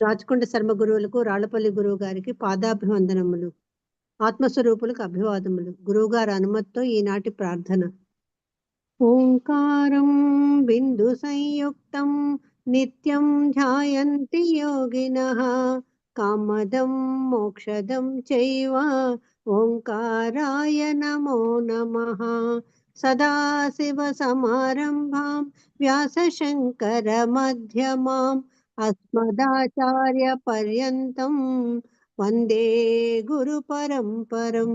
రాచకొండ శర్మ గురువులకు, రాళ్లపల్లి గురువు గారికి పాదాభివందనములు. ఆత్మస్వరూపులకు అభివాదములు. గురువుగారి అనుమతితో ఈనాటి ప్రార్థన. ఓంకారం బిందు సంయుక్తం నిత్యం ధ్యాయంతి యోగినః కామదం మోక్షదం చైవ ఓంకారాయ నమో నమః. సదాశివ సమారంభాం వ్యాసశంకర మధ్యమాం అస్మదాచార్య పర్యంతం వందే గురు పరంపరం.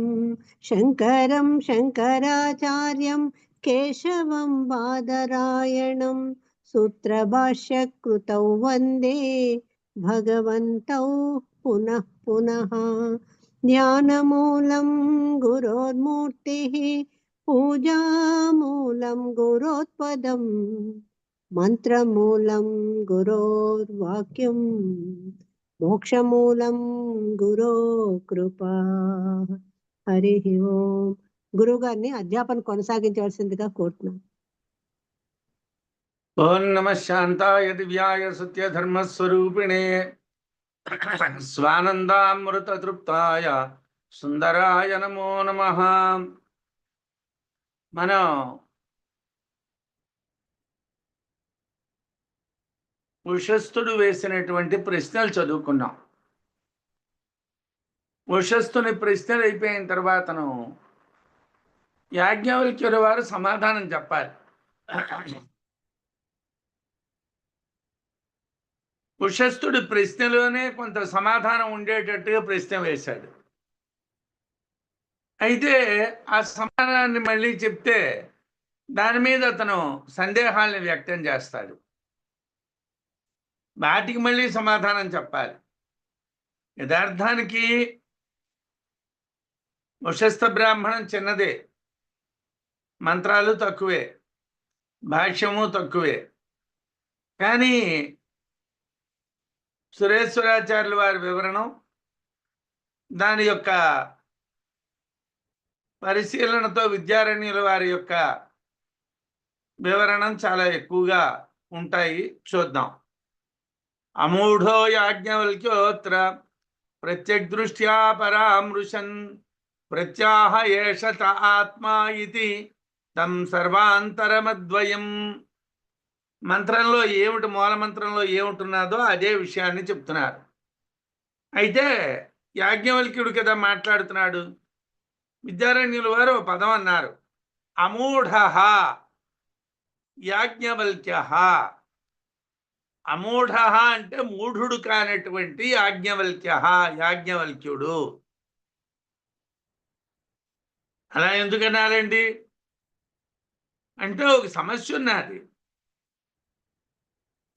శంకరం శంకరాచార్యం కేశవం బాదరాయణం సూత్రభాష్యకృతౌ వందే భగవంతౌ పునః పునః. జ్ఞానమూలం గురోర్మూర్తిః పూజామూలం గురోత్పదం మంత్రమూలం గురోర్వాక్యం మోక్షమూలం గురో కృపా. హరి ఓం. గురువు గారిని అధ్యాపన కొనసాగించవలసిందిగా కోరుతున్నాను. ఓం నమ శాంతాయ దివ్యాయ సత్య ధర్మస్వరూపిణే స్వానందామృత తృప్తాయ సుందరాయ నమో నమ. మనం ఉషస్థుడు వేసినటువంటి ప్రశ్నలు చదువుకున్నాం. ఉషస్థుని ప్రశ్నలు అయిపోయిన తర్వాతను యాజ్ఞవల్క్యుల వారు సమాధానం చెప్పాలి. ఉషస్థుడి ప్రశ్నలోనే కొంత సమాధానం ఉండేటట్టుగా ప్రశ్న వేశాడు. అయితే ఆ సమాధానాన్ని మళ్ళీ చెప్తే దాని మీద అతను సందేహాలను వ్యక్తం చేస్తాడు. వాటికి మళ్ళీ సమాధానం చెప్పాలి. యథార్థానికి ఉషస్థ బ్రాహ్మణం చిన్నదే, మంత్రాలు తక్కువే, భాష్యము తక్కువే. కానీ సురేశ్వరాచార్యుల వారి వివరణం, దాని యొక్క పరిశీలనతో విద్యారణ్యుల వారి యొక్క వివరణం చాలా ఎక్కువగా ఉంటాయి. చూద్దాం. అమూఢో యాజ్ఞవల్క్యోత్ర ప్రత్యగ్దృష్ట్యా పరామృశన్ ప్రత్యాహ ఏషత ఆత్మా ఇతి తం సర్వాంతరమద్వయం. మంత్రంలో ఏమిటి, మూల మంత్రంలో ఏమిటున్నదో అదే విషయాన్ని చెప్తున్నారు. అయితే యాజ్ఞవల్క్యుడు కదా మాట్లాడుతున్నాడు. విద్యారణ్యుల వారు పదం అన్నారు, అమూఢ యాజ్ఞవల్క్య. అమూఢ అంటే మూఢుడు కానటువంటి యాజ్ఞవల్క్య, యాజ్ఞవల్క్యుడు. అలా ఎందుకనాలండి అంటే ఒక సమస్య ఉన్నది.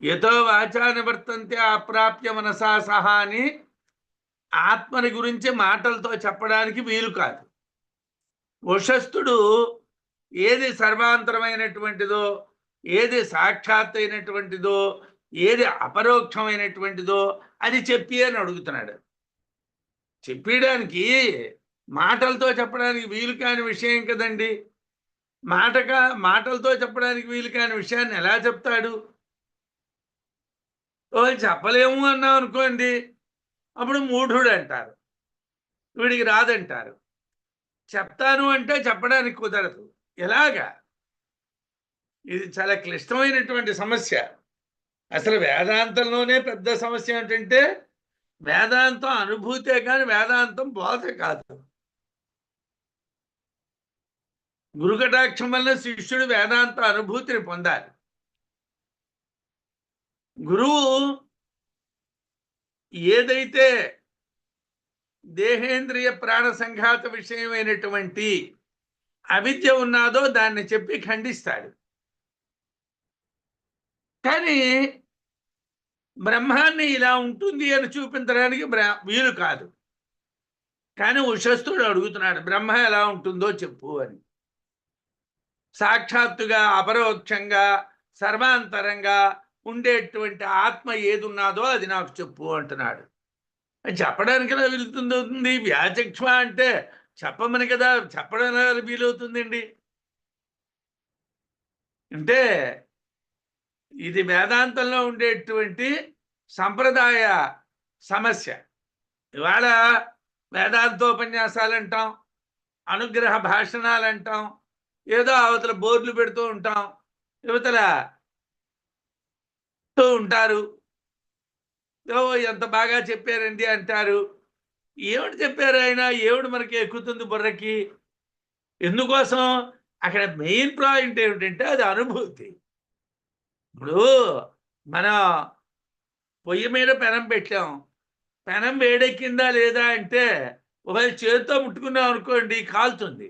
యతో వాచా నివర్తంతే అప్రాప్య మనసా సహా అని ఆత్మని గురించి మాటలతో చెప్పడానికి వీలు కాదు. ఉషస్థుడు ఏది సర్వాంతరమైనటువంటిదో, ఏది సాక్షాత్ అయినటువంటిదో, ఏది అపరోక్షమైనటువంటిదో అది చెప్పి అని అడుగుతున్నాడు. చెప్పడానికి మాటలతో చెప్పడానికి వీలు కాని విషయం కదండి. మాటలతో చెప్పడానికి వీలు కాని విషయాన్ని ఎలా చెప్తాడు? చెప్పలేము అన్నాం అనుకోండి, అప్పుడు మూఢుడు అంటారు, వీడికి రాదంటారు. చెప్తాను అంటే చెప్పడానికి కుదరదు. ఎలాగా? ఇది చాలా క్లిష్టమైనటువంటి సమస్య. అసలు వేదాంతంలోనే పెద్ద సమస్య ఏంటంటే వేదాంతం అనుభూతే కానీ వేదాంతం బోధ కాదు. గురుకటాక్షం వల్ల శిష్యుడు వేదాంత అనుభూతిని పొందాలి. గురువు ఏదైతే దేహేంద్రియ ప్రాణ సంఘాత విషయమైనటువంటి అవిద్య ఉన్నాదో దాన్ని చెప్పి ఖండిస్తాడు. కానీ బ్రహ్మాన్ని ఇలా ఉంటుంది అని చూపించడానికి వీలు కాదు. కానీ ఉషస్థుడు అడుగుతున్నాడు, బ్రహ్మ ఎలా ఉంటుందో చెప్పు అని. సాక్షాత్తుగా అపరోక్షంగా సర్వాంతరంగా ఉండేటువంటి ఆత్మ ఏదున్నాదో అది నాకు చెప్పు అంటున్నాడు. చెప్పడానికి ఎలా వీలుతుంది? వ్యాచక్ష్మ అంటే చెప్పమని కదా, చెప్పడం ఎలా వీలవుతుందండి? అంటే ఇది వేదాంతంలో ఉండేటువంటి సంప్రదాయ సమస్య. ఇవాళ వేదాంతోపన్యాసాలు అంటాం, అనుగ్రహ భాషణాలు అంటాం, ఏదో అవతల బోర్డులు పెడుతూ ఉంటాం, యువతల ఉంటారు, ఎంత బాగా చెప్పారండి అంటారు. ఏమిటి చెప్పారు ఆయన? ఏమిటి మనకి ఎక్కుతుంది బుర్రకి? ఎందుకోసం? అక్కడ మెయిన్ పాయింట్ ఏమిటంటే అది అనుభూతి. ఇప్పుడు మనం పొయ్యి మీద పెనం పెట్టాం, పెనం వేడెక్కిందా లేదా అంటే ఒకవేళ చేతితో ముట్టుకున్నాం అనుకోండి కాలుతుంది.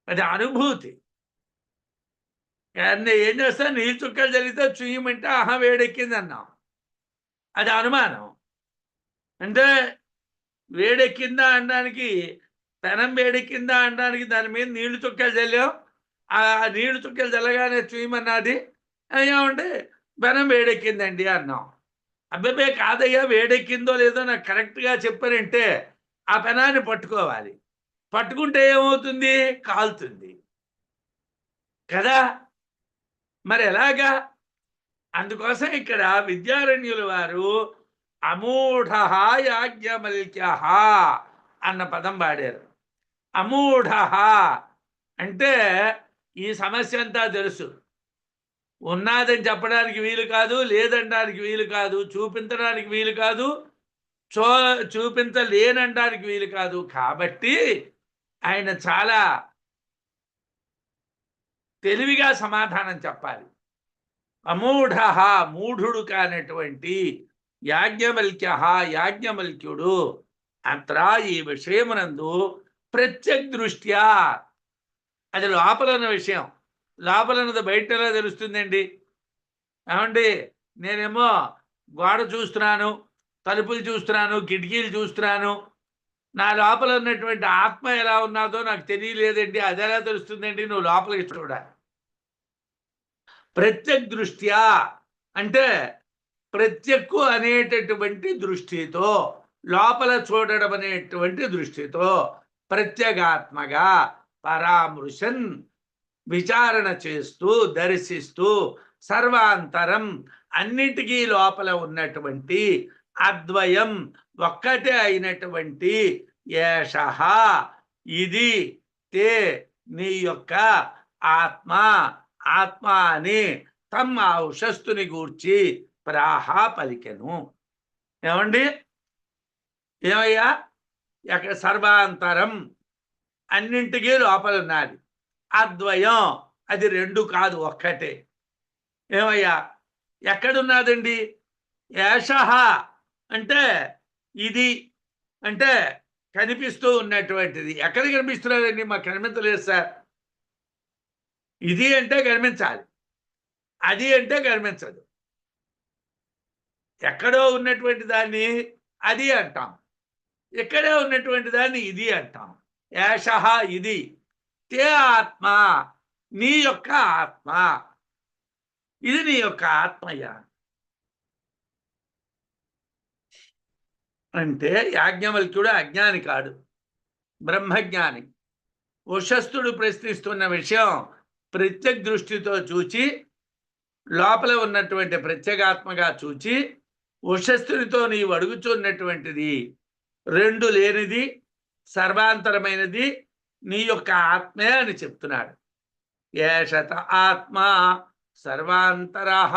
అది అనుభూతి. ఏం చేస్తా, నీళ్ళు చుక్కలు జరిగితే చూయమంటే ఆహా వేడెక్కింది అన్నాం, అది అనుమానం. అంటే వేడెక్కిందా అనడానికి, పెనం వేడెక్కిందా అనడానికి దాని మీద నీళ్లు చుక్కలు చల్లాం, ఆ నీళ్లు చుక్కలు చల్లగానే చూయమన్నది, ఏమంటే పెనం వేడెక్కిందండి అన్నాం. అబ్బాయి కాదయ్యా, వేడెక్కిందో లేదో నాకు కరెక్ట్గా చెప్పారంటే ఆ పెనాన్ని పట్టుకోవాలి. పట్టుకుంటే ఏమవుతుంది? కాలుతుంది కదా. మరి ఎలాగా? అందుకోసం ఇక్కడ విద్యారణ్యుల వారు అమూఢ యాజ్ఞవల్క్య అన్న పదం వాడారు. అమూఢ అంటే ఈ సమస్య అంతా తెలుసు, ఉన్నదని చెప్పడానికి వీలు కాదు, లేదనడానికి వీలు కాదు, చూపించడానికి వీలు కాదు, చూపించలేనడానికి వీలు కాదు. కాబట్టి ఆయన చాలా తెలివిగా సమాధానం చెప్పాలి. అమూఢ, మూఢుడు కానటువంటి యాజ్ఞవల్క్య, యాజ్ఞవల్క్యుడు అత్ర ఈ విషయమునందు ప్రత్యగ్దృష్ట్యా, అది లోపలన్న విషయం, లోపలన్నది బయట ఎలా తెలుస్తుందండి? ఏమండి, నేనేమో గోడ చూస్తున్నాను, తలుపులు చూస్తున్నాను, కిటికీలు చూస్తున్నాను, నా లోపల ఉన్నటువంటి ఆత్మ ఎలా ఉన్నదో నాకు తెలియలేదండి, అది ఎలా తెలుస్తుందండి? నువ్వు లోపలికి చూడాలి. ప్రత్యగ్దృష్ట్యా అంటే ప్రత్యక్కు అనేటటువంటి దృష్టితో, లోపల చూడడం అనేటువంటి దృష్టితో, ప్రత్యేగాత్మగా పరామృశన్ విచారణ చేస్తూ, దర్శిస్తూ, సర్వాంతరం అన్నిటికీ లోపల ఉన్నటువంటి అద్వయం ఒక్కటే అయినటువంటి ఏషః ఇది తే నీ యొక్క ఆత్మ, ఆత్మ అని తమ్ ఆ ఉషస్తుని గూర్చి ప్రాహ పలికెను. ఏమండి, ఏమయ్యా? ఎక్కడ సర్వాంతరం అన్నింటికీ లోపల ఉన్నది, అద్వయం అది రెండు కాదు ఒక్కటే. ఏమయ్యా? ఎక్కడున్నదండి? ఏషః అంటే ఇది, అంటే కనిపిస్తూ ఉన్నటువంటిది. ఎక్కడ కనిపిస్తున్నదండి? మాకు కనిపించలేదు సార్. ఇది అంటే కనిపించాలి, అది అంటే కనిపించదు. ఎక్కడో ఉన్నటువంటి దాన్ని అది అంటాం, ఎక్కడే ఉన్నటువంటి దాన్ని ఇది అంటాం. ఏషః ఇది, తే ఆత్మ నీ యొక్క ఆత్మ, ఇది నీ యొక్క ఆత్మయ్య అంటే యాజ్ఞవల్క్యుడు అజ్ఞాని కాడు, బ్రహ్మజ్ఞాని. ఉషస్థుడు ప్రశ్నిస్తున్న విషయం ప్రత్యేక దృష్టితో చూచి, లోపల ఉన్నటువంటి ప్రత్యేగాత్మగా చూచి, ఉషస్థునితో నీవు అడుగుచున్నటువంటిది రెండు లేనిది, సర్వాంతరమైనది నీ యొక్క ఆత్మే అని చెప్తున్నాడు. ఏషత ఆత్మ సర్వాంతరః.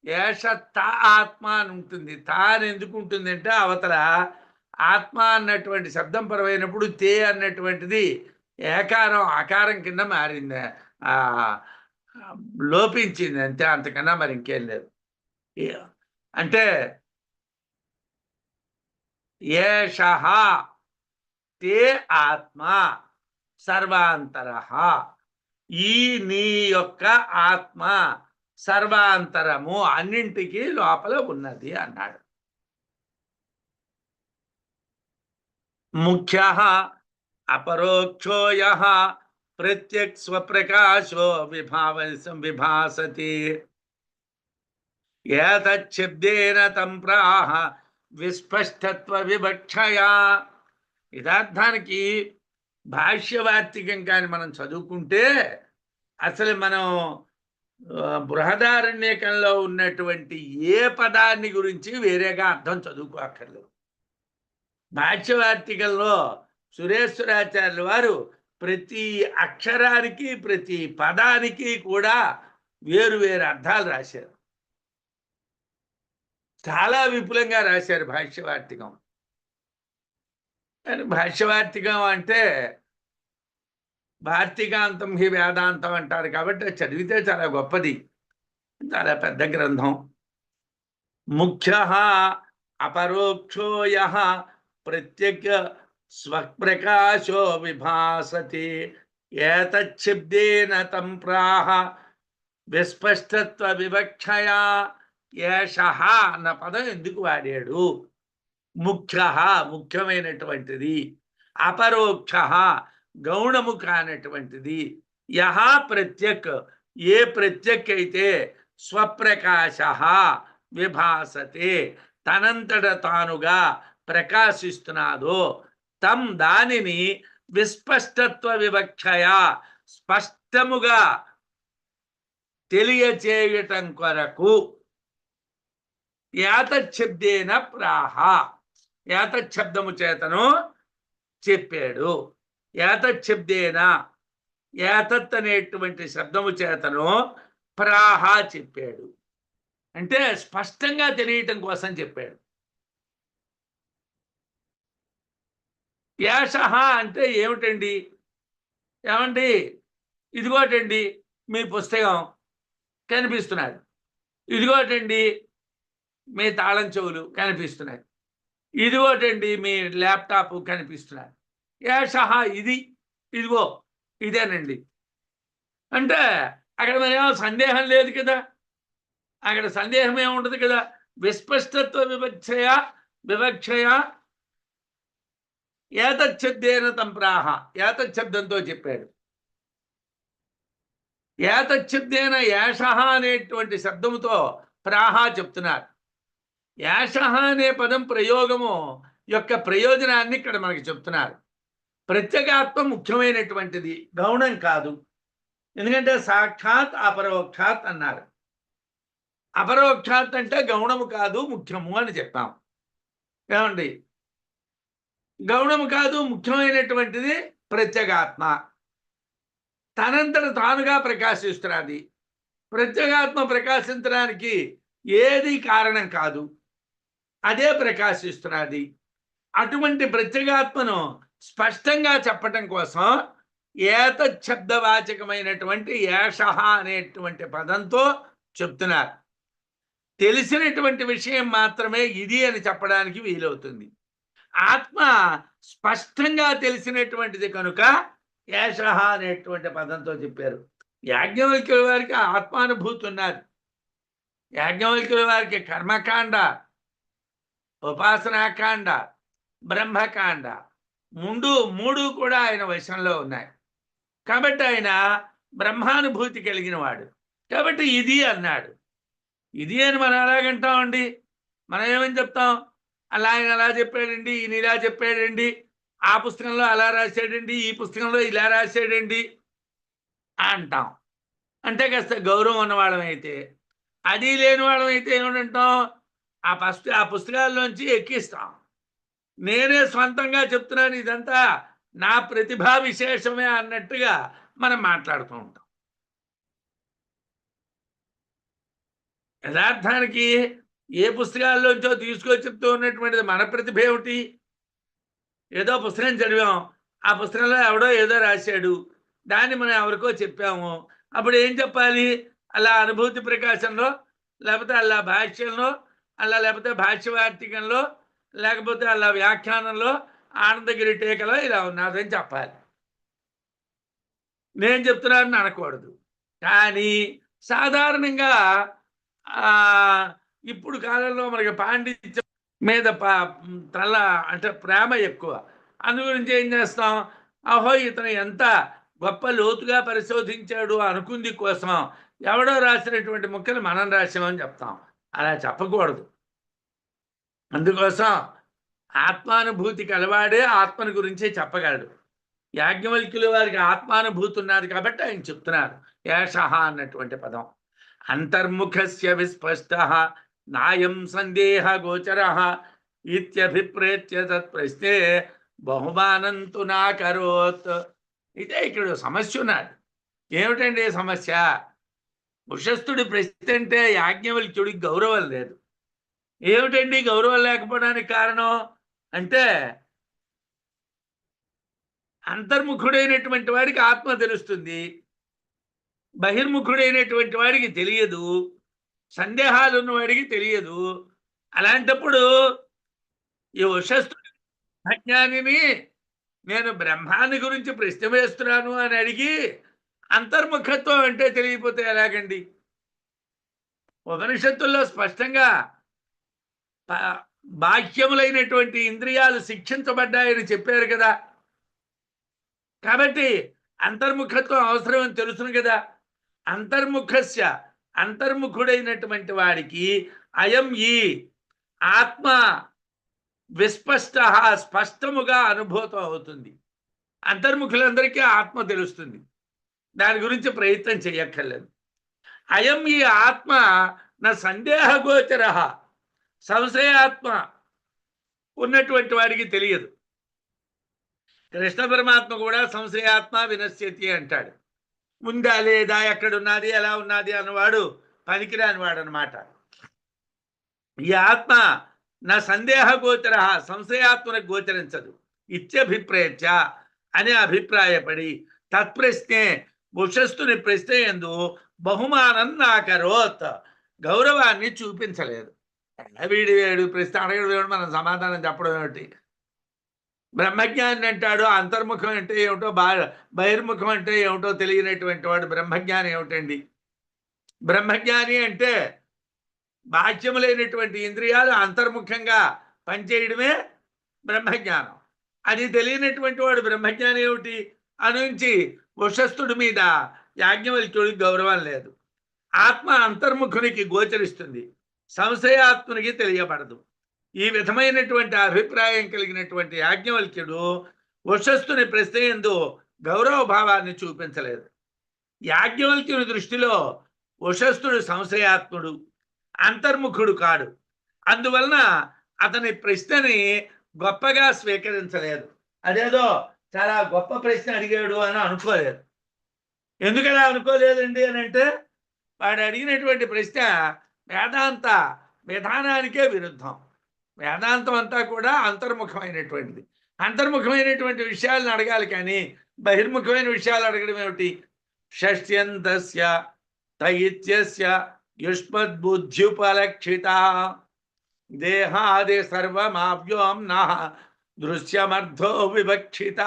ఏషత ఆత్మ అని ఉంటుంది. తా అని ఎందుకు ఉంటుంది అంటే అవతల ఆత్మ అన్నటువంటి శబ్దం పరమైనప్పుడు తే అన్నటువంటిది ఏకారం ఆకారం కింద మారింది, లోపించింది అంతే, అంతకన్నా మరి ఇంకేం లేదు. అంటే ఏషః తే ఆత్మ సర్వాంతరః, ఈ నీ యొక్క ఆత్మ సర్వాంతరము అన్నింటికీ లోపల ఉన్నది అన్నాడు. ముఖ్యః అపరోక్షో యః ప్రత్యక్ స్వప్రకాశో విభాసతి ఏతచ్ఛబ్దేన తం ప్రాహ విస్పష్టత్వ వివక్షయా. యథార్థానికి భాష్యవార్తికం కానీ మనం చదువుకుంటే అసలు మనం బృహదారణ్యకంలో ఉన్నటువంటి ఏ పదాన్ని గురించి వేరేగా అర్థం చదువుకోక్కర్లేదు. భాష్యవార్తికల్లో సురేశ్వరాచార్యుల వారు ప్రతి అక్షరానికి ప్రతి పదానికి కూడా వేరు వేరు అర్థాలు రాశారు. చాలా విపులంగా రాశారు భాష్యవార్తికం. కానీ భాష్యవార్తికం అంటే భార్తికాంతం హి వేదాంతం అంటారు కాబట్టి చదివితే చాలా గొప్పది, చాలా పెద్ద గ్రంథం. ముఖ్య అపరోక్షో యః ప్రత్యక్ స్వప్రకాశో విభాసతే ఏతచ్చిబ్దేన తం ప్రాహ విస్పష్టత్వ వివక్షయా. ఏషః అన్న పదం ఎందుకు వాడాడు? ముఖ్య ముఖ్యమైనటువంటిది, అపరోక్ష గౌణము కానటువంటిది, యహ ప్రత్యక్ ఏ ప్రత్యక్ అయితే స్వప్రకాశ విభాసతే తనంతట తానుగా ప్రకాశిస్తున్నాదో తం దానిని విస్పష్టత్వ వివక్షయ స్పష్టముగా తెలియచేయటం కొరకు యాతశబ్దేన ప్రాహ యాతశబ్దము చేతను చెప్పాడు. యాతశబ్దేన యాతత్ అనేటువంటి శబ్దము చేతను ప్రాహ చెప్పాడు అంటే స్పష్టంగా తెలియటం కోసం చెప్పాడు. యాషః అంటే ఏమిటండి? ఏమండి ఇదిగోటండి మీ పుస్తకం కనిపిస్తున్నది, ఇదిగోటండి మీ తాళం చెవులు కనిపిస్తున్నాయి, ఇదిగోటండి మీ ల్యాప్టాప్ కనిపిస్తున్నారు. యాషః ఇది, ఇదిగో ఇదేనండి అంటే అక్కడ మరేమో సందేహం లేదు కదా, అక్కడ సందేహం ఏముండదు కదా. విస్పష్టత్వ వివక్షయ ఏతశబ్దేన తం ప్రాహ ఏతశబ్దంతో చెప్పాడు. ఏతశబ్దేన యాషః అనేటువంటి శబ్దముతో ప్రాహ చెప్తున్నారు. యాషః అనే పదం ప్రయోగము యొక్క ప్రయోజనాన్ని ఇక్కడ మనకి చెప్తున్నారు. ప్రత్యేగాత్మ ముఖ్యమైనటువంటిది, గౌణం కాదు. ఎందుకంటే సాక్షాత్ అపరోక్షాత్ అన్నారు. అపరోక్షాత్ అంటే గౌణము కాదు ముఖ్యము అని చెప్పాం. ఏమండి గౌణము కాదు ముఖ్యమైనటువంటిది ప్రత్యేగాత్మ, తనంతట తానుగా ప్రకాశిస్తున్నది. ప్రత్యేగాత్మ ప్రకాశించడానికి ఏది కారణం కాదు, అదే ప్రకాశిస్తున్నది. అటువంటి ప్రత్యేగాత్మను స్పష్టంగా చెప్పటం కోసం ఏతశబ్దవాచకమైనటువంటి ఏషః అనేటువంటి పదంతో చెప్తున్నారు. తెలిసినటువంటి విషయం మాత్రమే ఇది అని చెప్పడానికి వీలవుతుంది. ఆత్మ స్పష్టంగా తెలిసినటువంటిది కనుక ఏషః అనేటువంటి పదంతో చెప్పారు. యాజ్ఞవల్క్యుల వారికి ఆత్మానుభూతి ఉన్నది. యాజ్ఞవల్క్యుల వారికి కర్మకాండ, ఉపాసనాకాండ, బ్రహ్మకాండ మూడు కూడా ఆయన వశంలో ఉన్నాయి. కాబట్టి ఆయన బ్రహ్మానుభూతి కలిగిన వాడు. కాబట్టి ఇది అన్నాడు. ఇది అని మనం ఎలాగంటామండి? మనం ఏమని చెప్తాం? అలా ఆయన అలా చెప్పాడండి, ఈయన ఇలా చెప్పాడండి, ఆ పుస్తకంలో అలా రాశాడండి, ఈ పుస్తకంలో ఇలా రాశాడండి అంటాం. అంటే కాస్త గౌరవం ఉన్నవాళ్ళం అయితే. అది లేని వాళ్ళం అయితే ఏమంటాం? ఆ పుస్తకాల్లోంచి ఎక్కిస్తాం. నేనే స్వంతంగా చెప్తున్నాను, ఇదంతా నా ప్రతిభా విశేషమే అన్నట్టుగా మనం మాట్లాడుతూ ఉంటాం. యథార్థానికి ఏ పుస్తకాల్లోంచో తీసుకొచ్చి చెప్తూ ఉన్నటువంటిది మన ప్రతిభ ఏమిటి? ఏదో పుస్తకం చదివాం, ఆ పుస్తకంలో ఎవడో ఏదో రాశాడు, దాన్ని మనం ఎవరికో చెప్పాము. అప్పుడు ఏం చెప్పాలి? అలా అనుభూతి ప్రకాశంలో, లేకపోతే అలా భాష్యంలో, అలా లేకపోతే భాష్యవార్తికంలో, లేకపోతే అలా వ్యాఖ్యానంలో, ఆనందగిరి టీకలో ఇలా ఉన్నదని చెప్పాలి. నేను చెప్తున్నానని అనకూడదు. కానీ సాధారణంగా ఇప్పుడు కాలంలో మనకి పాండిత్యం మీద తల అంటే ప్రేమ ఎక్కువ. అందు గురించి ఏం చేస్తాం? అహో ఇతను ఎంత గొప్ప లోతుగా పరిశోధించాడు అనుకుంది కోసం ఎవడో రాసినటువంటి ముక్కలు మనం రాసామని చెప్తాం. అలా చెప్పకూడదు. అందుకోసం ఆత్మానుభూతి కలవాడే ఆత్మను గురించే చెప్పగలడు. యాజ్ఞవల్క్యుల వారికి ఆత్మానుభూతి ఉన్నది కాబట్టి ఆయన చెప్తున్నారు ఏషః అన్నటువంటి పదం. అంతర్ముఖస్య విస్పష్టః నాయం సందేహ గోచరః ఇత్యభిప్రేత్య తత్ప్రశ్నే బహుమానం తు నాకరోత్. ఇదే ఇక్కడ సమస్య ఉన్నది. ఏమిటండి సమస్య? ఉషస్థుడి ప్రశ్న అంటే యాజ్ఞవల్క్యుడికి గౌరవం లేదు. ఏమిటండి గౌరవం లేకపోవడానికి కారణం అంటే, అంతర్ముఖుడైనటువంటి వాడికి ఆత్మ తెలుస్తుంది, బహిర్ముఖుడైనటువంటి వాడికి తెలియదు, సందేహాలు ఉన్నవాడికి తెలియదు. అలాంటప్పుడు ఈ ఉషస్థుడి బ్రహ్మజ్ఞానిని నేను బ్రహ్మాన్ని గురించి ప్రశ్న వేస్తున్నాను అని అడిగి అంతర్ముఖత్వం అంటే తెలియకపోతే ఎలాగండి? ఉపనిషత్తుల్లో స్పష్టంగా బాహ్యములైనటువంటి ఇంద్రియాలు శిక్షించబడ్డాయని చెప్పారు కదా. కాబట్టి అంతర్ముఖత్వం అవసరం అని తెలుసును కదా. అంతర్ముఖస్య అంతర్ముఖుడైనటువంటి వాడికి అయం ఈ ఆత్మ విస్పష్ట స్పష్టముగా అనుభూతం అవుతుంది. అంతర్ముఖులందరికీ ఆత్మ తెలుస్తుంది, దాని గురించి ప్రయత్నం చేయక్కర్లేదు. అయం ఈ ఆత్మ నా సందేహగోచర, సంశయాత్మ ఉన్నటువంటి వాడికి తెలియదు. కృష్ణ పరమాత్మ కూడా సంశయాత్మ వినశ్యతి అంటాడు. ఉందా లేదా, ఎక్కడున్నది, ఎలా ఉన్నది అన్నవాడు పనికిరాని వాడు అనమాట. ఈ ఆత్మ నా సందేహ గోచర, సంశయాత్మకు గోచరించదు. ఇత్యభిప్రేత్య అని అభిప్రాయపడి తత్ప్రశ్నే ఉషస్థుని ప్రశ్న యందు బహుమానం నాకరోత్, గౌరవాన్ని చూపించలేదు. వీడు ప్రశ్న అడగడం మనం సమాధానం చెప్పడం ఏమిటి? బ్రహ్మజ్ఞాని అంటాడు అంతర్ముఖం అంటే ఏమిటో, బహిర్ముఖం అంటే ఏమిటో తెలియనటువంటి వాడు బ్రహ్మజ్ఞాని ఏమిటండి? బ్రహ్మజ్ఞాని అంటే బాహ్యములైనటువంటి ఇంద్రియాలు అంతర్ముఖంగా పనిచేయడమే బ్రహ్మజ్ఞానం. అది తెలియనటువంటి వాడు బ్రహ్మజ్ఞాని ఏమిటి అనుంచి ఉషస్థుడి మీద యాజ్ఞవల్క్యుడికి గౌరవం లేదు. ఆత్మ అంతర్ముఖునికి గోచరిస్తుంది, సంశయాత్మునికి తెలియబడదు. ఈ విధమైనటువంటి అభిప్రాయం కలిగినటువంటి యాజ్ఞవల్క్యుడు ఉషస్థుని ప్రశ్న యందు గౌరవ భావాన్ని చూపించలేదు. యాజ్ఞవల్క్యుని దృష్టిలో ఉషస్థుడు సంశయాత్ముడు, అంతర్ముఖుడు కాడు. అందువలన అతని ప్రశ్నని గొప్పగా స్వీకరించలేదు. అదేదో చాలా గొప్ప ప్రశ్న అడిగాడు అని అనుకోలేదు. ఎందుకలా అనుకోలేదండి అని అంటే, వాడు అడిగినటువంటి ప్రశ్న వేదాంత విధానానికే విరుద్ధం. వేదాంతం అంతా కూడా అంతర్ముఖమైనటువంటిది. అంతర్ముఖమైనటువంటి విషయాలను అడగాలి కానీ బహిర్ముఖమైన విషయాలు అడగడం ఏమిటి? షష్ట్యంతస్య తయిత్యస్య యుష్మద్బుద్ధ్యుపలక్షిత దేహాది సర్వమావ్యోమ్న దృశ్యమర్థో వివక్షిత.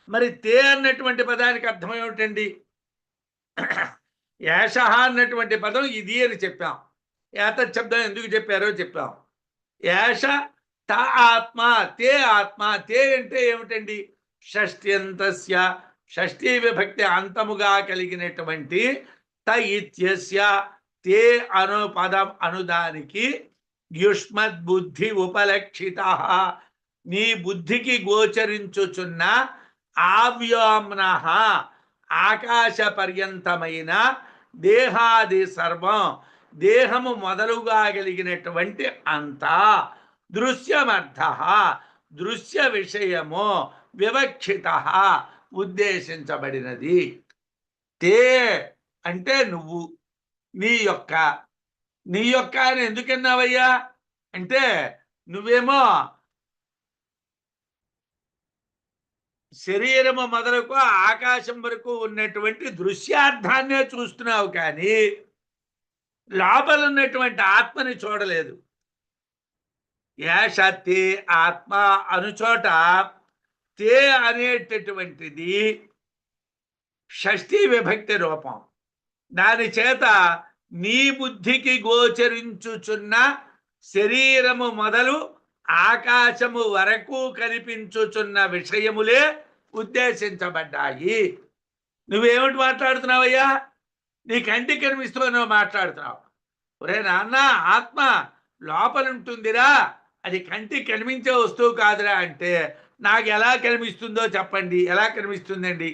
మరి తే అన్నటువంటి పదానికి అర్థం ఏమిటండి? ఏష అన్నటువంటి పదం ఇది అని చెప్పాం. ఏతత్ శబ్దం ఎందుకు చెప్పారో చెప్పాం. ఏష త ఆత్మ, తే ఆత్మ. తే అంటే ఏమిటండి? షష్ట్యంతస్య, షష్ఠీ విభక్తి అంతముగా కలిగినటువంటి త ఇత్యస్య, తే అను పదం అనుదానికి యుష్మద్బుద్ధి ఉపలక్షిత, నీ బుద్ధికి గోచరించుచున్న ఆవ్యోమ్న ఆకాశ పర్యంతమైన దేహాది సర్వం, దేహము మొదలుగా కలిగినటువంటి అంతా దృశ్యమర్థ, దృశ్య విషయము వివక్షిత ఉద్దేశించబడినది. తే అంటే నువ్వు, నీ యొక్క అని ఎందుకన్నావయ్యా అంటే, నువ్వేమో శరీరము మొదలకు ఆకాశం వరకు ఉన్నటువంటి దృశ్యార్థాన్నే చూస్తున్నావు కానీ లోపల ఉన్నటువంటి ఆత్మని చూడలేదు. ఏష తే ఆత్మ అనుచోట తే అనేటటువంటిది షష్ఠీ విభక్తి రూపం. దాని చేత నీ బుద్ధికి గోచరించుచున్న శరీరము మొదలు ఆకాశము వరకు కనిపించుచున్న విషయములే ఉద్దేశించబడ్డాయి. నువ్వేమిటి మాట్లాడుతున్నావయ్యా? నీ కంటికి కనిపిస్తున్నావు మాట్లాడుతున్నావు. ఒరే నాన్న, ఆత్మ లోపలుంటుందిరా, అది కంటికి కనిపించే వస్తువు కాదురా అంటే నాకు ఎలా కనిపిస్తుందో చెప్పండి. ఎలా కనిపిస్తుందండి?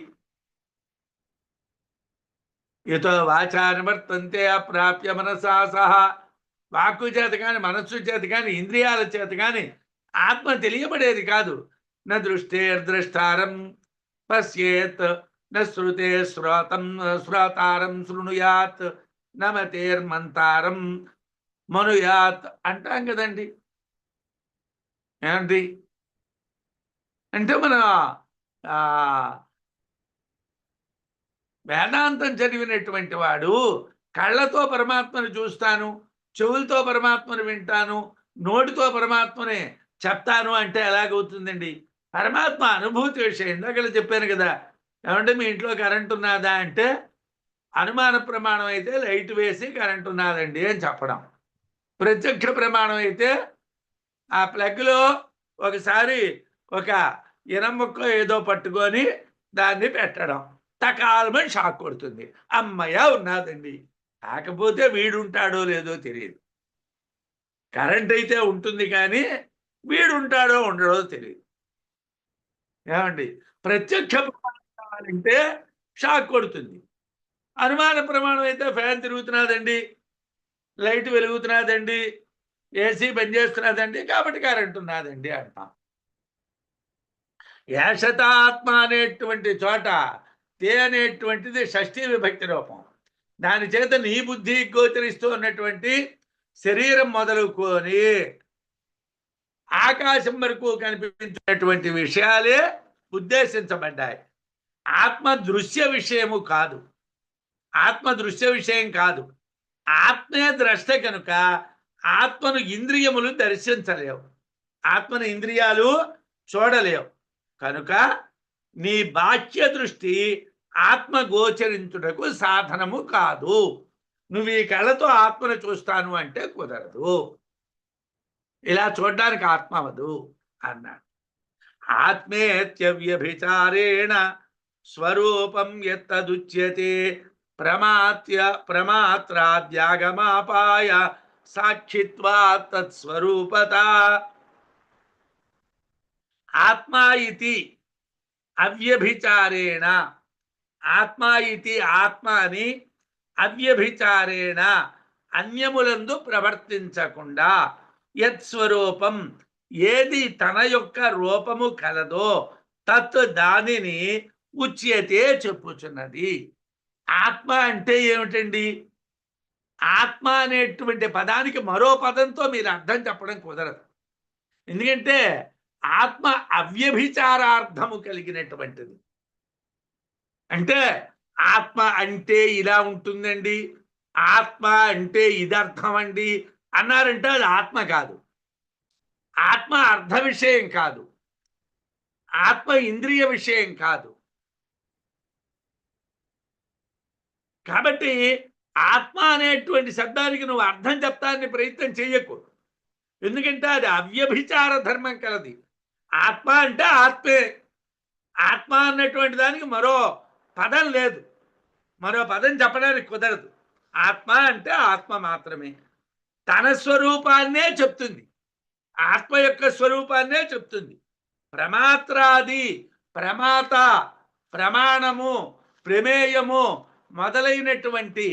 యతో వాచా నివర్తంతే అప్రాప్య మనసా సహ. వాక్కు చేత కానీ, మనస్సు చేత కానీ, ఇంద్రియాల చేత కానీ ఆత్మ తెలియబడేది కాదు. నా దృష్టేర్ద్రష్టారం పశ్యేత్, న శ్రుతే శ్రోతారం శృణుయాత్, నమతేర్మంతారం మనుయాత్ అంటాం కదండి. ఏమండి అంటే మన వేదాంతం చదివినటువంటి వాడు కళ్ళతో పరమాత్మను చూస్తాను, చెవులతో పరమాత్మను వింటాను, నోటితో పరమాత్మనే చెప్తాను అంటే ఎలాగవుతుందండి? పరమాత్మ అనుభూతి విషయం ఇందాక చెప్పాను కదా. ఏమంటే మీ ఇంట్లో కరెంట్ ఉన్నదా అంటే అనుమాన ప్రమాణం అయితే లైట్ వేసి కరెంట్ ఉన్నదండి అని చెప్పడం. ప్రత్యక్ష ప్రమాణం అయితే ఆ ప్లగ్లో ఒకసారి ఒక ఇనముక్క ఏదో పట్టుకొని దాన్ని పెట్టడం, తకాలమని షాక్ కొడుతుంది. అమ్మయ్య ఉన్నదండి. కాకపోతే వీడుంటాడో లేదో తెలియదు. కరెంట్ అయితే ఉంటుంది కానీ వీడుంటాడో ఉండడో తెలియదు. ఏమండి ప్రత్యక్ష ప్రమాణం కావాలంటే షాక్ కొడుతుంది. అనుమాన ప్రమాణం అయితే ఫ్యాన్ తిరుగుతున్నదండి, లైట్ వెలుగుతున్నదండి, ఏసీ పనిచేస్తున్నదండి కాబట్టి కరెంట్ ఉన్నదండి అంటాం. ఏషతాత్మ అనేటువంటి చోట తే అనేటువంటిది షష్ఠీ విభక్తి రూపం. దాని చేత నీ బుద్ధి గోచరిస్తూ ఉన్నటువంటి శరీరం మొదలుకొని ఆకాశం వరకు కనిపించినటువంటి విషయాలే ఉద్దేశించబడ్డాయి. ఆత్మ దృశ్య విషయము కాదు, ఆత్మ దృశ్య విషయం కాదు. ఆత్మే ద్రష్ట కనుక ఆత్మను ఇంద్రియములు దర్శించలేవు, ఆత్మను ఇంద్రియాలు చూడలేవు. కనుక నీ బాహ్య దృష్టి ఆత్మ గోచరించుటకు సాధనము కాదు. నువ్వు ఈ కళ్ళతో ఆత్మను చూస్తాను అంటే కుదరదు, ఇలా చూడడానికి ఆత్మ అవదు అన్నాడు. ఆత్మేత్యవ్యభిచారేణ స్వరూపం ఎత్తదుచ్యతే ప్రమాత్రాద్యాగమాపాయ సాక్షిత్వాత్ తత్స్వరూపత. ఆత్మా ఇతి అవ్యభిచారేణ, ఆత్మా ఇతి ఆత్మ అని అవ్యభిచారేణ అన్యములందు ప్రవర్తించకుండా యత్స్వరూపం ఏది తన యొక్క రూపము కలదో తత్ దానిని ఉచ్యతే చెప్పుచున్నది. ఆత్మ అంటే ఏమిటండి? ఆత్మ అనేటువంటి పదానికి మరో పదంతో మీరు అర్థం చెప్పడం కుదరదు. ఎందుకంటే ఆత్మ అవ్యభిచారార్థము కలిగినటువంటిది. అంటే ఆత్మ అంటే ఇలా ఉంటుందండి, ఆత్మ అంటే ఇది అర్థం అండి అన్నారంటే అది ఆత్మ కాదు. ఆత్మ అర్థ విషయం కాదు, ఆత్మ ఇంద్రియ విషయం కాదు. కాబట్టి ఆత్మ అనేటువంటి శబ్దానికి నువ్వు అర్థం చెప్తానికి ప్రయత్నం చెయ్యకు. ఎందుకంటే అది అవ్యభిచార ధర్మం కలది. ఆత్మ అంటే ఆత్మే. ఆత్మ అన్నటువంటి దానికి మరో పదం లేదు, మరో పదం చెప్పడానికి కుదరదు. ఆత్మ అంటే ఆత్మ మాత్రమే. తన స్వరూపాన్నే చెప్తుంది, ఆత్మ యొక్క స్వరూపాన్నే చెప్తుంది. ప్రమాత్రాది, ప్రమాత, ప్రమాణము, ప్రమేయము మొదలైనటువంటి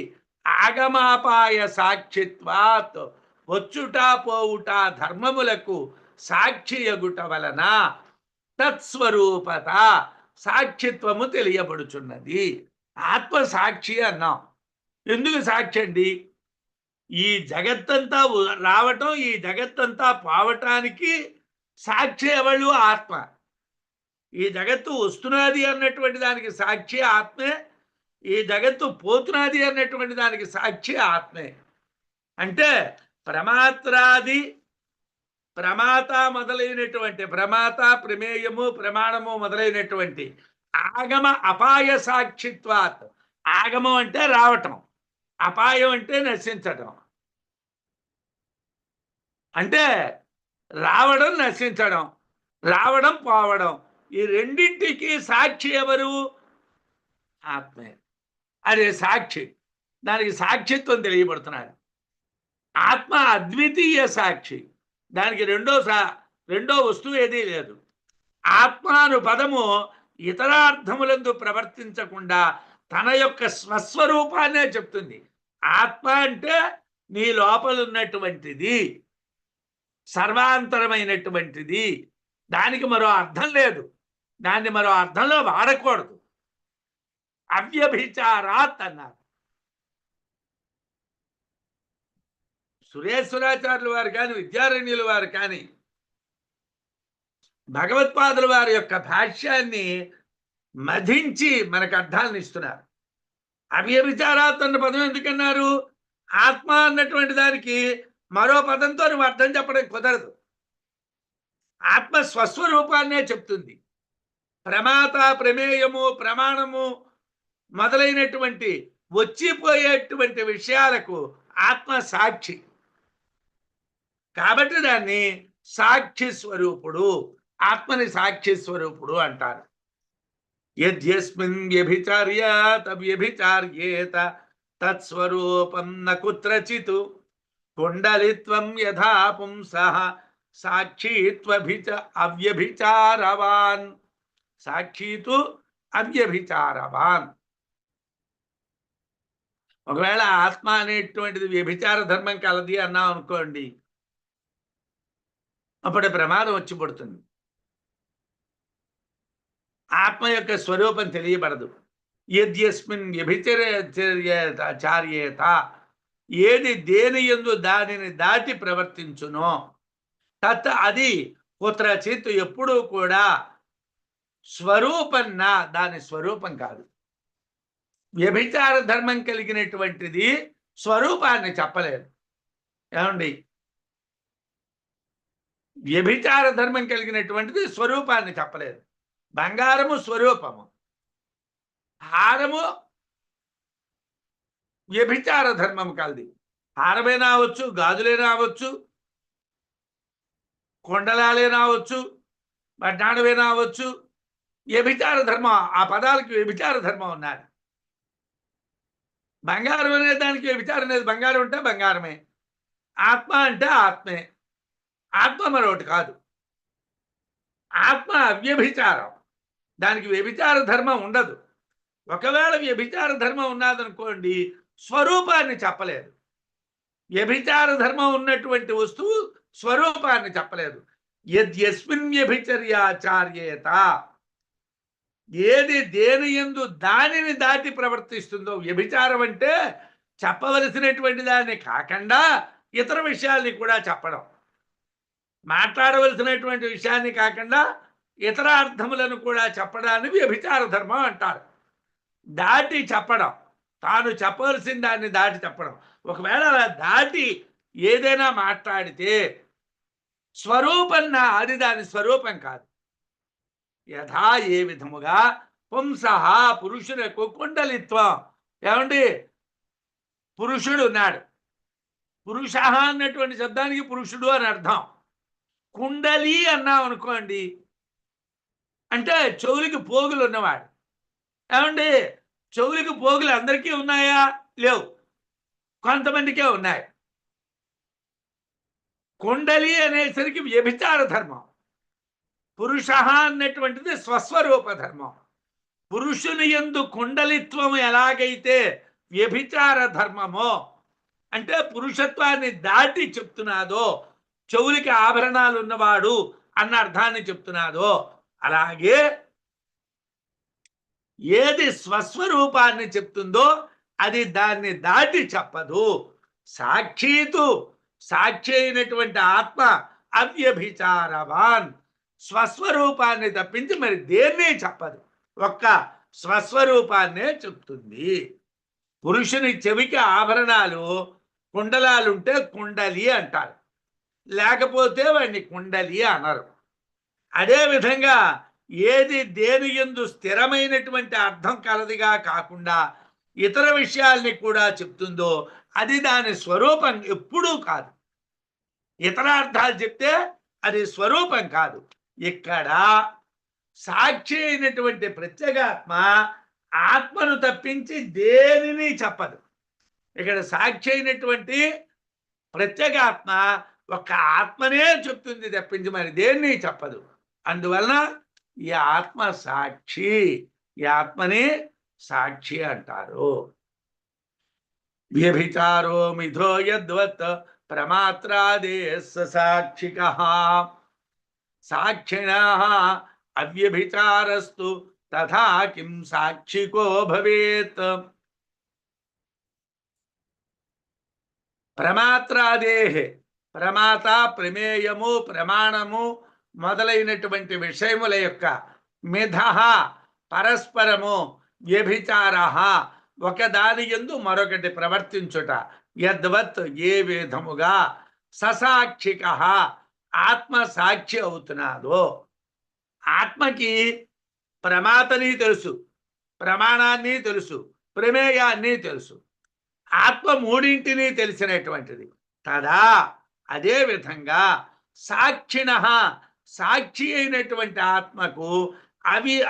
ఆగమాపాయ సాక్షిత్వాత్ వచ్చుట పోవుట ధర్మములకు సాక్షి ఎగుట వలన తత్స్వరూపత సాక్షిత్వము తెలియబడుచున్నది. ఆత్మ సాక్షి అన్నాం. ఎందుకు సాక్షి అండి? ఈ జగత్తంతా రావటం, ఈ జగత్తంతా పోవటానికి సాక్షి ఎవళ్ళు? ఆత్మ. ఈ జగత్తు వస్తున్నది అన్నటువంటి దానికి సాక్షి ఆత్మే, ఈ జగత్తు పోతున్నది అన్నటువంటి దానికి సాక్షి ఆత్మే. అంటే ప్రమాత్రాది, ప్రమాత మొదలైనటువంటి ప్రమాత, ప్రమేయము, ప్రమాణము మొదలైనటువంటి ఆగమ అపాయ సాక్షిత్వాత్. ఆగమం అంటే రావటం, అపాయం అంటే నశించటం. అంటే రావడం, నశించడం, రావడం, పోవడం, ఈ రెండింటికి సాక్షి ఎవరు? ఆత్మే. అదే సాక్షి. దానికి సాక్షిత్వం తెలియబడుతున్నారు. ఆత్మ అద్వితీయ సాక్షి, దానికి రెండో వస్తువు ఏదీ లేదు. ఆత్మ అను పదము ఇతరార్థములందు ప్రవర్తించకుండా తన యొక్క స్వస్వరూపాన్నే చెప్తుంది. ఆత్మ అంటే నీ లోపల ఉన్నటువంటిది, సర్వాంతరమైనటువంటిది. దానికి మరో అర్థం లేదు. దాన్ని మరో అర్థంలో వాడకూడదు. అవ్యభిచారాత్ అన్నారు. సురేశ్వరాచార్యుల వారు కానీ, విద్యారణ్యుల వారు కానీ భగవత్పాదుల వారి యొక్క భాష్యాన్ని మధించి మనకు అర్థాలను ఇస్తున్నారు. అవ్యభిచారాత్ అన్న పదం ఎందుకన్నారు? ఆత్మ అన్నటువంటి దానికి మరో పదంతో నువ్వు అర్థం చెప్పడం కుదరదు. ఆత్మ స్వస్వరూపాన్నే చెప్తుంది. ప్రమాత, ప్రమేయము, ప్రమాణము మొదలైనటువంటి వచ్చిపోయేటువంటి విషయాలకు ఆత్మ సాక్షి. కాబట్టి దాన్ని సాక్షి స్వరూపుడు, ఆత్మని సాక్షి స్వరూపుడు అంటారు. యద్యస్మిన్ వ్యభిచార్యాత్ వ్యభిచార్యేత తత్స్వరూపం న కుత్రచిత్ కుండలిత్వం యథా పుంసః సాక్షిత్వభిచ అవ్యభిచారవాన్. సాక్షితు అవ్యభిచారవాన్. ఒకవేళ ఆత్మ అనేటువంటిది వ్యభిచార ధర్మం కలది అన్నాం అనుకోండి, అప్పుడు ప్రమాదం వచ్చి పడుతుంది. ఆత్మ యొక్క స్వరూపం తెలియబడదు. యద్యస్మిన్ వ్యభిచార్యేత, ఏది దేని యందు దానిని దాటి ప్రవర్తించునో, తత్ అది కుత్రచిత్ ఎప్పుడూ కూడా స్వరూపం నా, దాని స్వరూపం కాదు. వ్యభిచార ధర్మం కలిగినటువంటిది స్వరూపాన్ని చెప్పలేదు. ఏమండి? వ్యభిచార ధర్మం కలిగినటువంటిది స్వరూపాన్ని చెప్పలేదు. బంగారము స్వరూపము, హారము వ్యభిచార ధర్మం కలది. హారమైనా అవచ్చు, గాజులైనా అవచ్చు, కొండలాలైనా అవచ్చు, బడ్డాడమైనా అవచ్చు. వ్యభిచార ధర్మం, ఆ పదాలకి వ్యభిచార ధర్మం ఉన్నారు. బంగారం అనే దానికి వ్యభిచారం లేదు. బంగారం అంటే బంగారమే, ఆత్మ అంటే ఆత్మే. ఆత్మ మరొకటి కాదు. ఆత్మ అవ్యభిచారం, దానికి వ్యభిచార ధర్మం ఉండదు. ఒకవేళ వ్యభిచార ధర్మం ఉన్నదనుకోండి, స్వరూపాన్ని చెప్పలేదు. వ్యభిచార ధర్మం ఉన్నటువంటి వస్తువు స్వరూపాన్ని చెప్పలేదు. యద్యస్మిన్ వ్యభిచర్యాచార్యేత, ఏది దేని యందు దానిని దాటి ప్రవర్తిస్తుందో. వ్యభిచారం అంటే చెప్పవలసినటువంటి దాన్ని కాకుండా ఇతర విషయాల్ని కూడా చెప్పడం, మాట్లాడవలసినటువంటి విషయాన్ని కాకుండా ఇతర అర్థములను కూడా చెప్పడాన్ని వ్యభిచార ధర్మం అంటారు. దాటి చెప్పడం, తాను చెప్పవలసిన దాన్ని దాటి చెప్పడం. ఒకవేళ అలా దాటి ఏదైనా మాట్లాడితే స్వరూపం నా, అది దాని స్వరూపం కాదు. యథా, ఏ విధముగా, పుంసః పురుషులకు కుండలిత్వం. ఏమండి? పురుషుడు ఉన్నాడు. పురుష అన్నటువంటి శబ్దానికి పురుషుడు అని అర్థం. కుండలి అన్నాం అనుకోండి అంటే చెవులకి పోగులు ఉన్నవాడు. ఏమండి? చెవులకి పోగులు అందరికీ ఉన్నాయా? లేవు, కొంతమందికే ఉన్నాయి. కుండలి అనేసరికి వ్యభిచార ధర్మం. పురుష అన్నటువంటిది స్వస్వరూప ధర్మం. పురుషుని యందు కుండలిత్వం ఎలాగైతే వ్యభిచార ధర్మమో, అంటే పురుషత్వాన్ని దాటి చెప్తున్నాదో, చెవులకి ఆభరణాలు ఉన్నవాడు అన్న అర్థాన్ని చెప్తున్నాదో, అలాగే ఏది స్వస్వరూపాన్ని చెప్తుందో అది దాన్ని దాటి చెప్పదు. సాక్షితు, సాక్షి అయినటువంటి ఆత్మ అవ్యభిచారవాన్, స్వస్వరూపాన్ని తప్పించి మరి దేన్నే చెప్పదు. ఒక్క స్వస్వరూపాన్నే చెప్తుంది. పురుషుని చెవికి ఆభరణాలు, కుండలాలుంటే కుండలి అంటారు, లేకపోతే వాడిని కుండలి అనరు. అదేవిధంగా ఏది దేని యందు స్థిరమైనటువంటి అర్థం కలదిగా కాకుండా ఇతర విషయాల్ని కూడా చెప్తుందో అది దాని స్వరూపం ఎప్పుడూ కాదు. ఇతర అర్థాలు చెప్తే అది స్వరూపం కాదు. ఇక్కడ సాక్షి అయినటువంటి ప్రత్యేగాత్మ ఆత్మను తప్పించి దేనిని చెప్పదు. ఇక్కడ సాక్షి అయినటువంటి ప్రత్యేగాత్మ ఒక ఆత్మనే చెప్తుంది తప్పించి మరి దేన్ని చెప్పదు. అందువలన ఈ ఆత్మ సాక్షి, ఈ ఆత్మని సాక్షి అంటారు. వ్యభిచారో మిథో యద్వత్ ప్రమాత్రాదేశ సాక్షికః సాక్షిణః అవ్యభిచారస్తు తథా కిం సాక్షికో భవేత్. ప్రమాత్రాదేహే, ప్రమాత, ప్రమేయము, ప్రమాణము మొదలైనటువంటి విషయముల యొక్క మిథః పరస్పరము, వ్యభిచార ఒకదాని యందు మరొకటి ప్రవర్తించుట, యద్వత్ ఏ విధముగా, ససాక్షిక ఆత్మ సాక్షి అవుతున్నాదో. ఆత్మకి ప్రమాతని తెలుసు, ప్రమాణాన్ని తెలుసు, ప్రమేయాన్ని తెలుసు. ఆత్మ మూడింటిని తెలిసినటువంటిది. తదా అదే విధంగా సాక్షిణ సాక్షి అయినటువంటి ఆత్మకు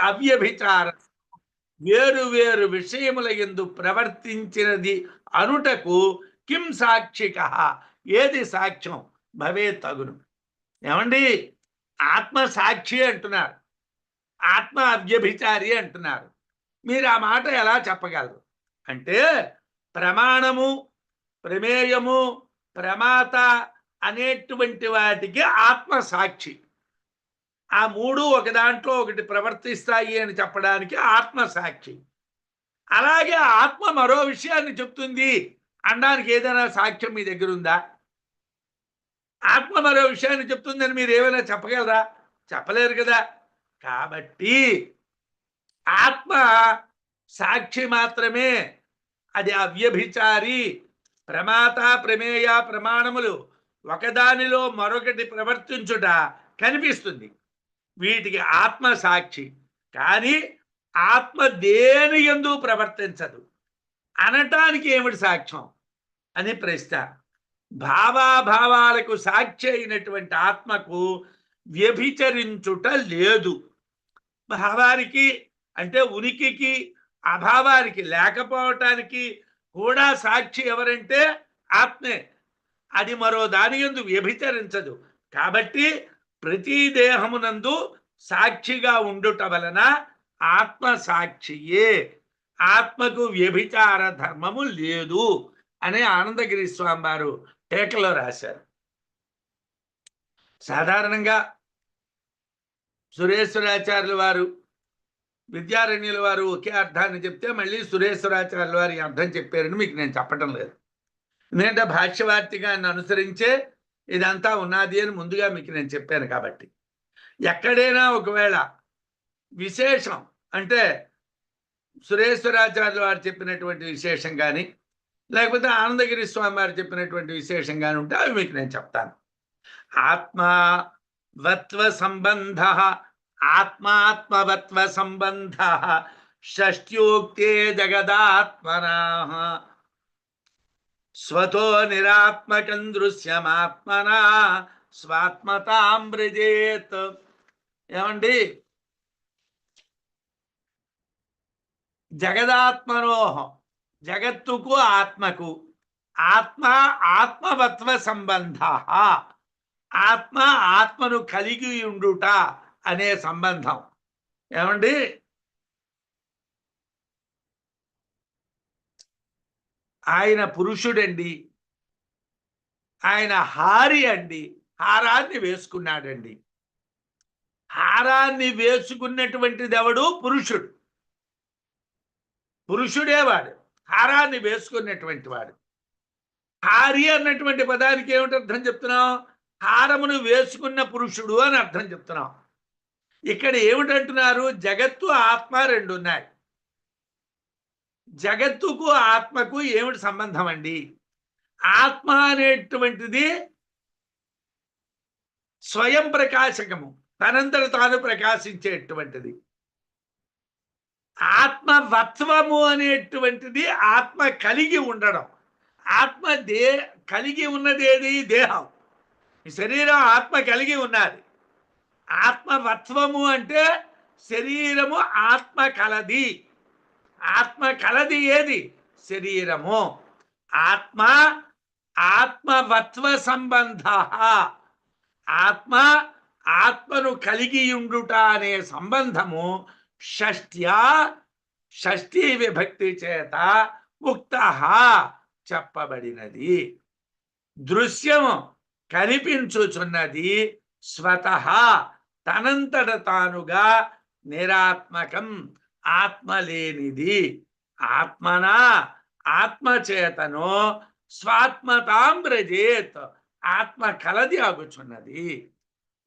అవ్యభిచార వేరు వేరు విషయముల యందు ప్రవర్తించినది అనుటకు కిం సాక్షిక ఏది సాక్ష్యం భవే తగును. ఏమండి, ఆత్మ సాక్షి అంటున్నారు, ఆత్మ అవ్యభిచారి అంటున్నారు. మీరు ఆ మాట ఎలా చెప్పగలరు అంటే, ప్రమాణము, ప్రమేయము, ప్రమాత అనేటువంటి వాటికి ఆత్మ సాక్షి. ఆ మూడు ఒక దాంట్లో ఒకటి ప్రవర్తిస్తాయి అని చెప్పడానికి ఆత్మ సాక్షి. అలాగే ఆత్మ మరో విషయాన్ని చెప్తుంది అనడానికి ఏదైనా సాక్ష్యం మీ దగ్గర ఉందా? ఆత్మ మరో విషయాన్ని చెప్తుందని మీరు ఏమైనా చెప్పగలరా? చెప్పలేరు కదా. కాబట్టి ఆత్మ సాక్షి మాత్రమే, అది అవ్యభిచారి. ప్రమాత, ప్రమేయ, ప్రమాణములు ఒకదానిలో మరొకటి ప్రవర్తించుట కనిపిస్తుంది, వీటికి ఆత్మ సాక్షి. కానీ ఆత్మ దేని యందు ప్రవర్తించదు అనటానికి ఏమిటి సాక్ష్యం అని ప్రశ్న. భావాభావాలకు సాక్షి అయినటువంటి ఆత్మకు వ్యభిచరించుట లేదు. భావానికి అంటే ఉనికికి, అభావానికి, లేకపోవటానికి కూడా సాక్షి ఎవరంటే ఆత్మే. అది మరో దాని యందు వ్యభిచరించదు. కాబట్టి ప్రతి దేహమునందు సాక్షిగా ఉండుట వలన ఆత్మ సాక్షియే, ఆత్మకు వ్యభిచార ధర్మము లేదు అని ఆనందగిరి స్వామి వారు టీకలో రాశారు. సాధారణంగా సురేశ్వరాచార్యుల వారు, విద్యారణ్యుల వారు ఒకే అర్థాన్ని చెప్తే మళ్ళీ సురేశ్వరాచార్యుల వారి అర్థం చెప్పారని మీకు నేను చెప్పటం లేదు. ఎందుకంటే భాష్యవార్తిగాన్ని అనుసరించే ఇదంతా ఉన్నది అని ముందుగా మీకు నేను చెప్పాను. కాబట్టి ఎక్కడైనా ఒకవేళ విశేషం అంటే సురేశ్వరాచార్యుల వారు చెప్పినటువంటి విశేషం కానీ, లేకపోతే ఆనందగిరి స్వామి వారు చెప్పినటువంటి విశేషం కానీ ఉంటే అవి మీకు నేను చెప్తాను. ఆత్మవత్వ సంబంధ, ఆత్మాత్మవత్వ సంబంధ షష్ట్యోక్తే జగదాత్మనా స్వతో నిరాత్మకం దృశ్యమాత్మనా స్వాత్మతాం మృజేత్. ఏమండి, జగదాత్మనోహం, జగత్తుకు ఆత్మకు, ఆత్మ ఆత్మవత్వ సంబంధ, ఆత్మ ఆత్మను కలిగి ఉండుట అనే సంబంధం. ఏమండి, ఆయన పురుషుడండి, ఆయన హారి అండి, హారాన్ని వేసుకున్నాడండి. హారాన్ని వేసుకున్నటువంటిది ఎవడు? పురుషుడు. పురుషుడే వాడు, హారాన్ని వేసుకున్నటువంటి వాడు. హారి అన్నటువంటి పదానికి ఏమిటి అర్థం చెప్తున్నాం? హారమును వేసుకున్న పురుషుడు అని అర్థం చెప్తున్నాం. ఇక్కడ ఏమిటంటున్నారు? జగత్తు ఆత్మ రెండు ఉన్నాయి. జగత్తుకు ఆత్మకు ఏమిటి సంబంధం అండి? ఆత్మ అనేటువంటిది స్వయం ప్రకాశకము, తనంతట తాను ప్రకాశించేటువంటిది. ఆత్మవత్వము అనేటువంటిది ఆత్మ కలిగి ఉండడం. ఆత్మ కలిగి ఉన్నదేది? దేహం, ఈ శరీరం ఆత్మ కలిగి ఉన్నది. ఆత్మవత్వము అంటే శరీరము ఆత్మ కలది. ఆత్మ కలది ఏది? శరీరము. ఆత్మ ఆత్మవత్వ సంబంధ, ఆత్మ ఆత్మను కలిగి ఉండుట అనే సంబంధము షష్ట్యా షష్ఠీ విభక్తి చేత ఉక్త చెప్పబడినది. దృశ్యం కనిపించుచున్నది స్వతః తనంతట తానుగా నిరాత్మకం ఆత్మ లేనిది. ఆత్మనా ఆత్మచేతనో స్వాత్మతాం వ్రజేత్ ఆత్మ కలది ఆగుచున్నది.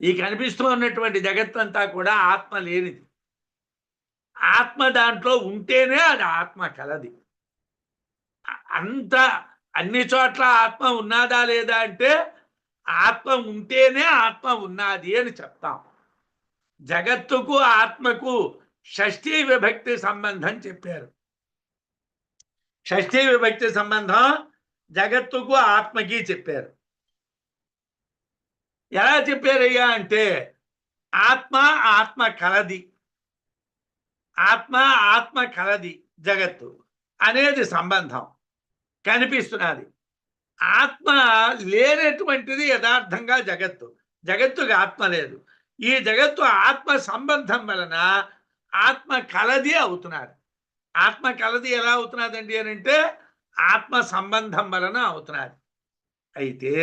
ఈ కనిపిస్తూ ఉన్నటువంటి జగత్తంతా కూడా ఆత్మ లేనిది. ఆత్మ దాంట్లో ఉంటేనే అది ఆత్మ కలది. అంత అన్ని చోట్ల ఆత్మ ఉన్నదా లేదా అంటే ఆత్మ ఉంటేనే ఆత్మ ఉన్నది అని చెప్తాం. జగత్తుకు ఆత్మకు షష్ఠీ విభక్తి సంబంధం చెప్పారు. షష్ఠీ విభక్తి సంబంధం జగత్తుకు ఆత్మకి చెప్పారు. ఎలా చెప్పారయ్యా అంటే ఆత్మ ఆత్మ కలది, ఆత్మ ఆత్మ కలది జగత్తు అనేది సంబంధం కనిపిస్తున్నది. ఆత్మ లేనటువంటిది యథార్థంగా జగత్తు. జగత్తుకి ఆత్మ లేదు. ఈ జగత్తు ఆత్మ సంబంధం వలన ఆత్మ కలది అవుతున్నది. ఆత్మ కలది ఎలా అవుతున్నదండి అని అంటే ఆత్మ సంబంధం వలన అవుతున్నది. అయితే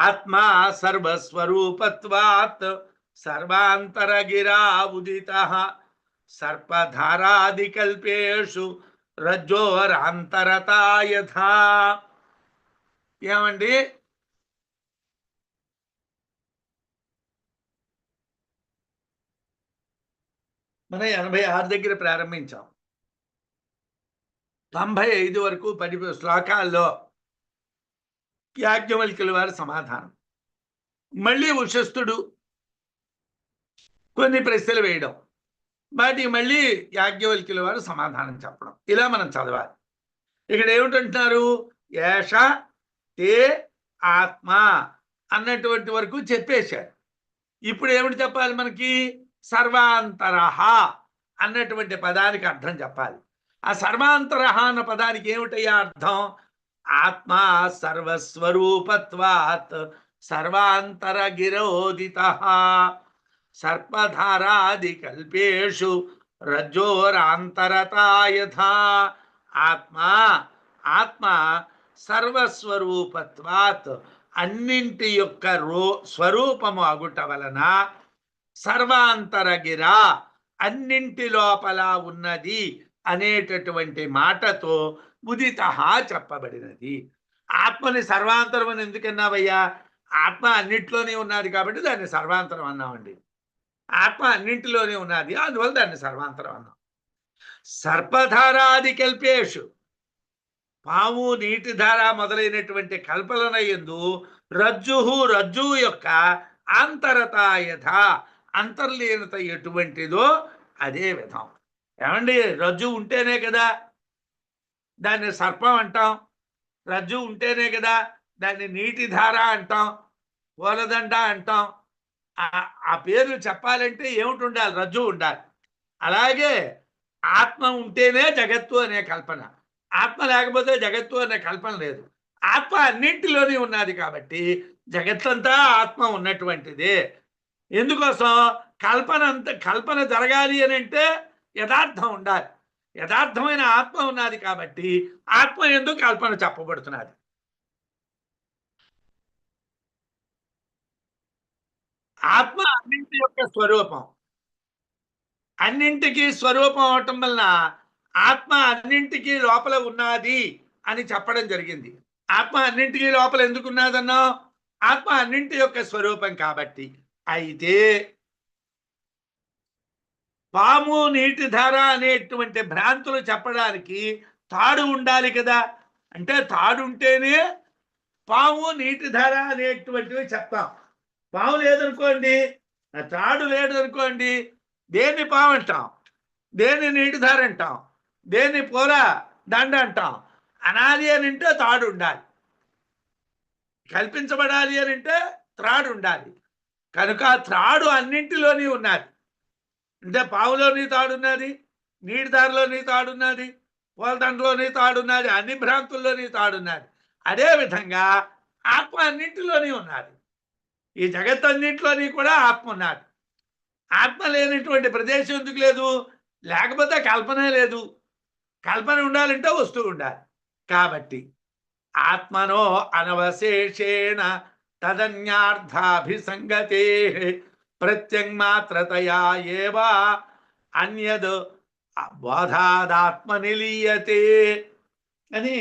ఆత్మ సర్వస్వరూపత్వాత్ సర్వాంతరగిరా ఉదితః సర్పధారాదికల్పేషు రజ్జోరాంతరతా యథా. ఏమండి మనం 86 దగ్గర ప్రారంభించాం. 95 వరకు 10 శ్లోకాల్లో యాజ్ఞవల్క్యుల వారి సమాధానం. మళ్ళీ ఉషస్థుడు కొన్ని ప్రశ్నలు వేయడం, వాటికి మళ్ళీ యాజ్ఞవల్క్యుల వారు సమాధానం చెప్పడం, ఇలా మనం చదవాలి. ఇక్కడ ఏమిటంటున్నారు? ఏష తే ఆత్మ అన్నటువంటి వరకు చెప్పేశారు. ఇప్పుడు ఏమిటి చెప్పాలి మనకి? సర్వాంతరః అన్నటువంటి పదానికి అర్థం చెప్పాలి. ఆ సర్వాంతరః అన్న పదానికి ఏమిటయ్యా అర్థం? ఆత్మ సర్వస్వరూపత్వాత్ సర్వాంతరగిరోదితః సర్పధారాది కల్పేషు రజ్జోరాంతరతా యథా. ఆత్మ ఆత్మ సర్వస్వరూపత్వాత్ అన్నింటి యొక్క స్వరూపము అగుట వలన సర్వాంతరగిరా అన్నింటి లోపల ఉన్నది అనేటటువంటి మాటతో ఉదిత చెప్పబడినది. ఆత్మని సర్వాంతరం అని ఎందుకన్నావయ్యా? ఆత్మ అన్నింటిలోనే ఉన్నది కాబట్టి దాన్ని సర్వాంతరం అన్నామండి. ఆత్మ అన్నింటిలోనే ఉన్నది, అందువల్ల దాన్ని సర్వాంతరం అన్నాం. సర్పధారాది కల్పేషు పాము నీటి ధార మొదలైనటువంటి కల్పన యందు రజ్జువు యొక్క ఆంతరత యథ అంతర్లీనత ఎటువంటిదో అదే విధం. ఏమండి, రజ్జు ఉంటేనే కదా దాన్ని సర్పం అంటాం, రజ్జు ఉంటేనే కదా దాన్ని నీటి ధార అంటాం, పూలదండ అంటాం. ఆ పేర్లు చెప్పాలంటే ఏమిటి ఉండాలి? రజ్జు ఉండాలి. అలాగే ఆత్మ ఉంటేనే జగత్తు అనే కల్పన, ఆత్మ లేకపోతే జగత్తు అనే కల్పన లేదు. ఆత్మ అన్నింటిలోనే ఉన్నది కాబట్టి జగత్తంతా ఆత్మ ఉన్నటువంటిదే. ఎందుకోసం? కల్పన జరగాలి అని అంటే యథార్థం ఉండాలి. యథార్థమైన ఆత్మ ఉన్నది కాబట్టి ఆత్మ ఎందుకు కల్పన చెప్పబడుతున్నది. ఆత్మ అన్నింటి యొక్క స్వరూపం, అన్నింటికి స్వరూపం అవటం వలన ఆత్మ అన్నింటికి లోపల ఉన్నది అని చెప్పడం జరిగింది. ఆత్మ అన్నింటికి లోపల ఎందుకు ఉన్నదన్నా? ఆత్మ అన్నింటి యొక్క స్వరూపం కాబట్టి. అయితే పాము నీటి ధార అనేటువంటి భ్రాంతులు చెప్పడానికి తాడు ఉండాలి కదా. అంటే తాడు ఉంటేనే పాము నీటి ధార అనేటువంటివి చెప్తాం. పాము లేదనుకోండి, తాడు లేదనుకోండి, దేన్ని పాము అంటాం, దేన్ని నీటి ధార అంటాం, దేన్ని పూల దండ అంటాం. అనాలి అని అంటే తాడు ఉండాలి, కల్పించబడాలి అని అంటే త్రాడు ఉండాలి. కనుక త్రాడు అన్నింటిలోని ఉన్నది. అంటే పావులోని తాడున్నది, నీటి దారిలోని తాడున్నది, పూలదండలోని తాడున్నది, అన్ని భ్రాంతుల్లోని తాడున్నది. అదేవిధంగా ఆత్మ అన్నింటిలోని ఉన్నది. ఈ జగత్ అన్నింటిలోని కూడా ఆత్మ ఉన్నది. ఆత్మ లేనటువంటి ప్రదేశం ఎందుకు లేదు? లేకపోతే కల్పనే లేదు. కల్పన ఉండాలంటే వస్తువు ఉండాలి. కాబట్టి ఆత్మనో అనవశేషేణ తదన్యార్థాభిసంగతే ప్రత్యంమాత్రతయా ఏవ అన్యద్ బోధాదాత్మ నిలీయతే అని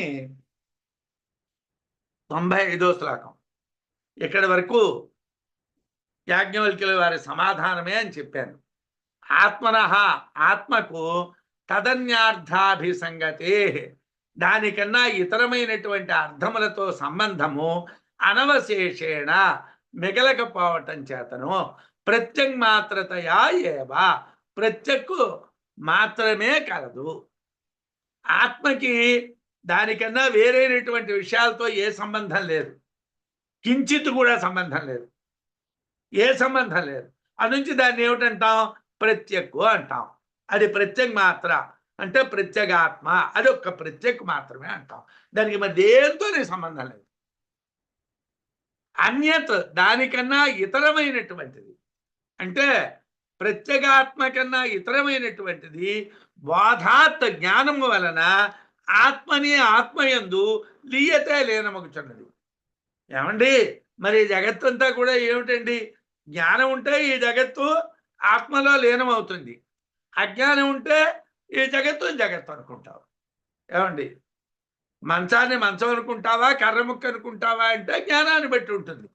95వ శ్లోకం. ఇక్కడి వరకు యాజ్ఞవల్క్యుల వారి సమాధానమే అని చెప్పాను. ఆత్మనః ఆత్మకు తదన్యార్థాభిసంగతే దానికన్నా ఇతరమైనటువంటి అర్థములతో సంబంధము అనవశేషేణ మిగలకపోవటం చేతను ప్రత్యంమాత్రతయా ఏవ ప్రత్యక్కు మాత్రమే కలదు. ఆత్మకి దానికన్నా వేరైనటువంటి విషయాలతో ఏ సంబంధం లేదు, కించిత్ కూడా సంబంధం లేదు, ఏ సంబంధం లేదు. అందుంచి దాన్ని ఏమిటంటాం? ప్రత్యక్కు అంటాం. అది ప్రత్యేక మాత్ర అంటే ప్రత్యేగాత్మ, అది ఒక్క ప్రత్యేక మాత్రమే అంటాం. దానికి మరి దేంతోనే సంబంధం లేదు. అన్యత్ దానికన్నా ఇతరమైనటువంటిది అంటే ప్రత్యేగాత్మ కన్నా ఇతరమైనటువంటిది బోధాత్ జ్ఞానము వలన ఆత్మని ఆత్మయందు లీయతే లీనమగుచున్నది. ఏమండి మరి జగత్తంతా కూడా ఏమిటండి? జ్ఞానం ఉంటే ఈ జగత్తు ఆత్మలో లీనమవుతుంది, అజ్ఞానం ఉంటే ఈ జగత్తు జగత్తు అనుకుంటావు. ఏమండి మంచాన్ని మంచం అనుకుంటావా, కర్ర ముక్క అనుకుంటావా అంటే జ్ఞానాన్ని బట్టి ఉంటుంది.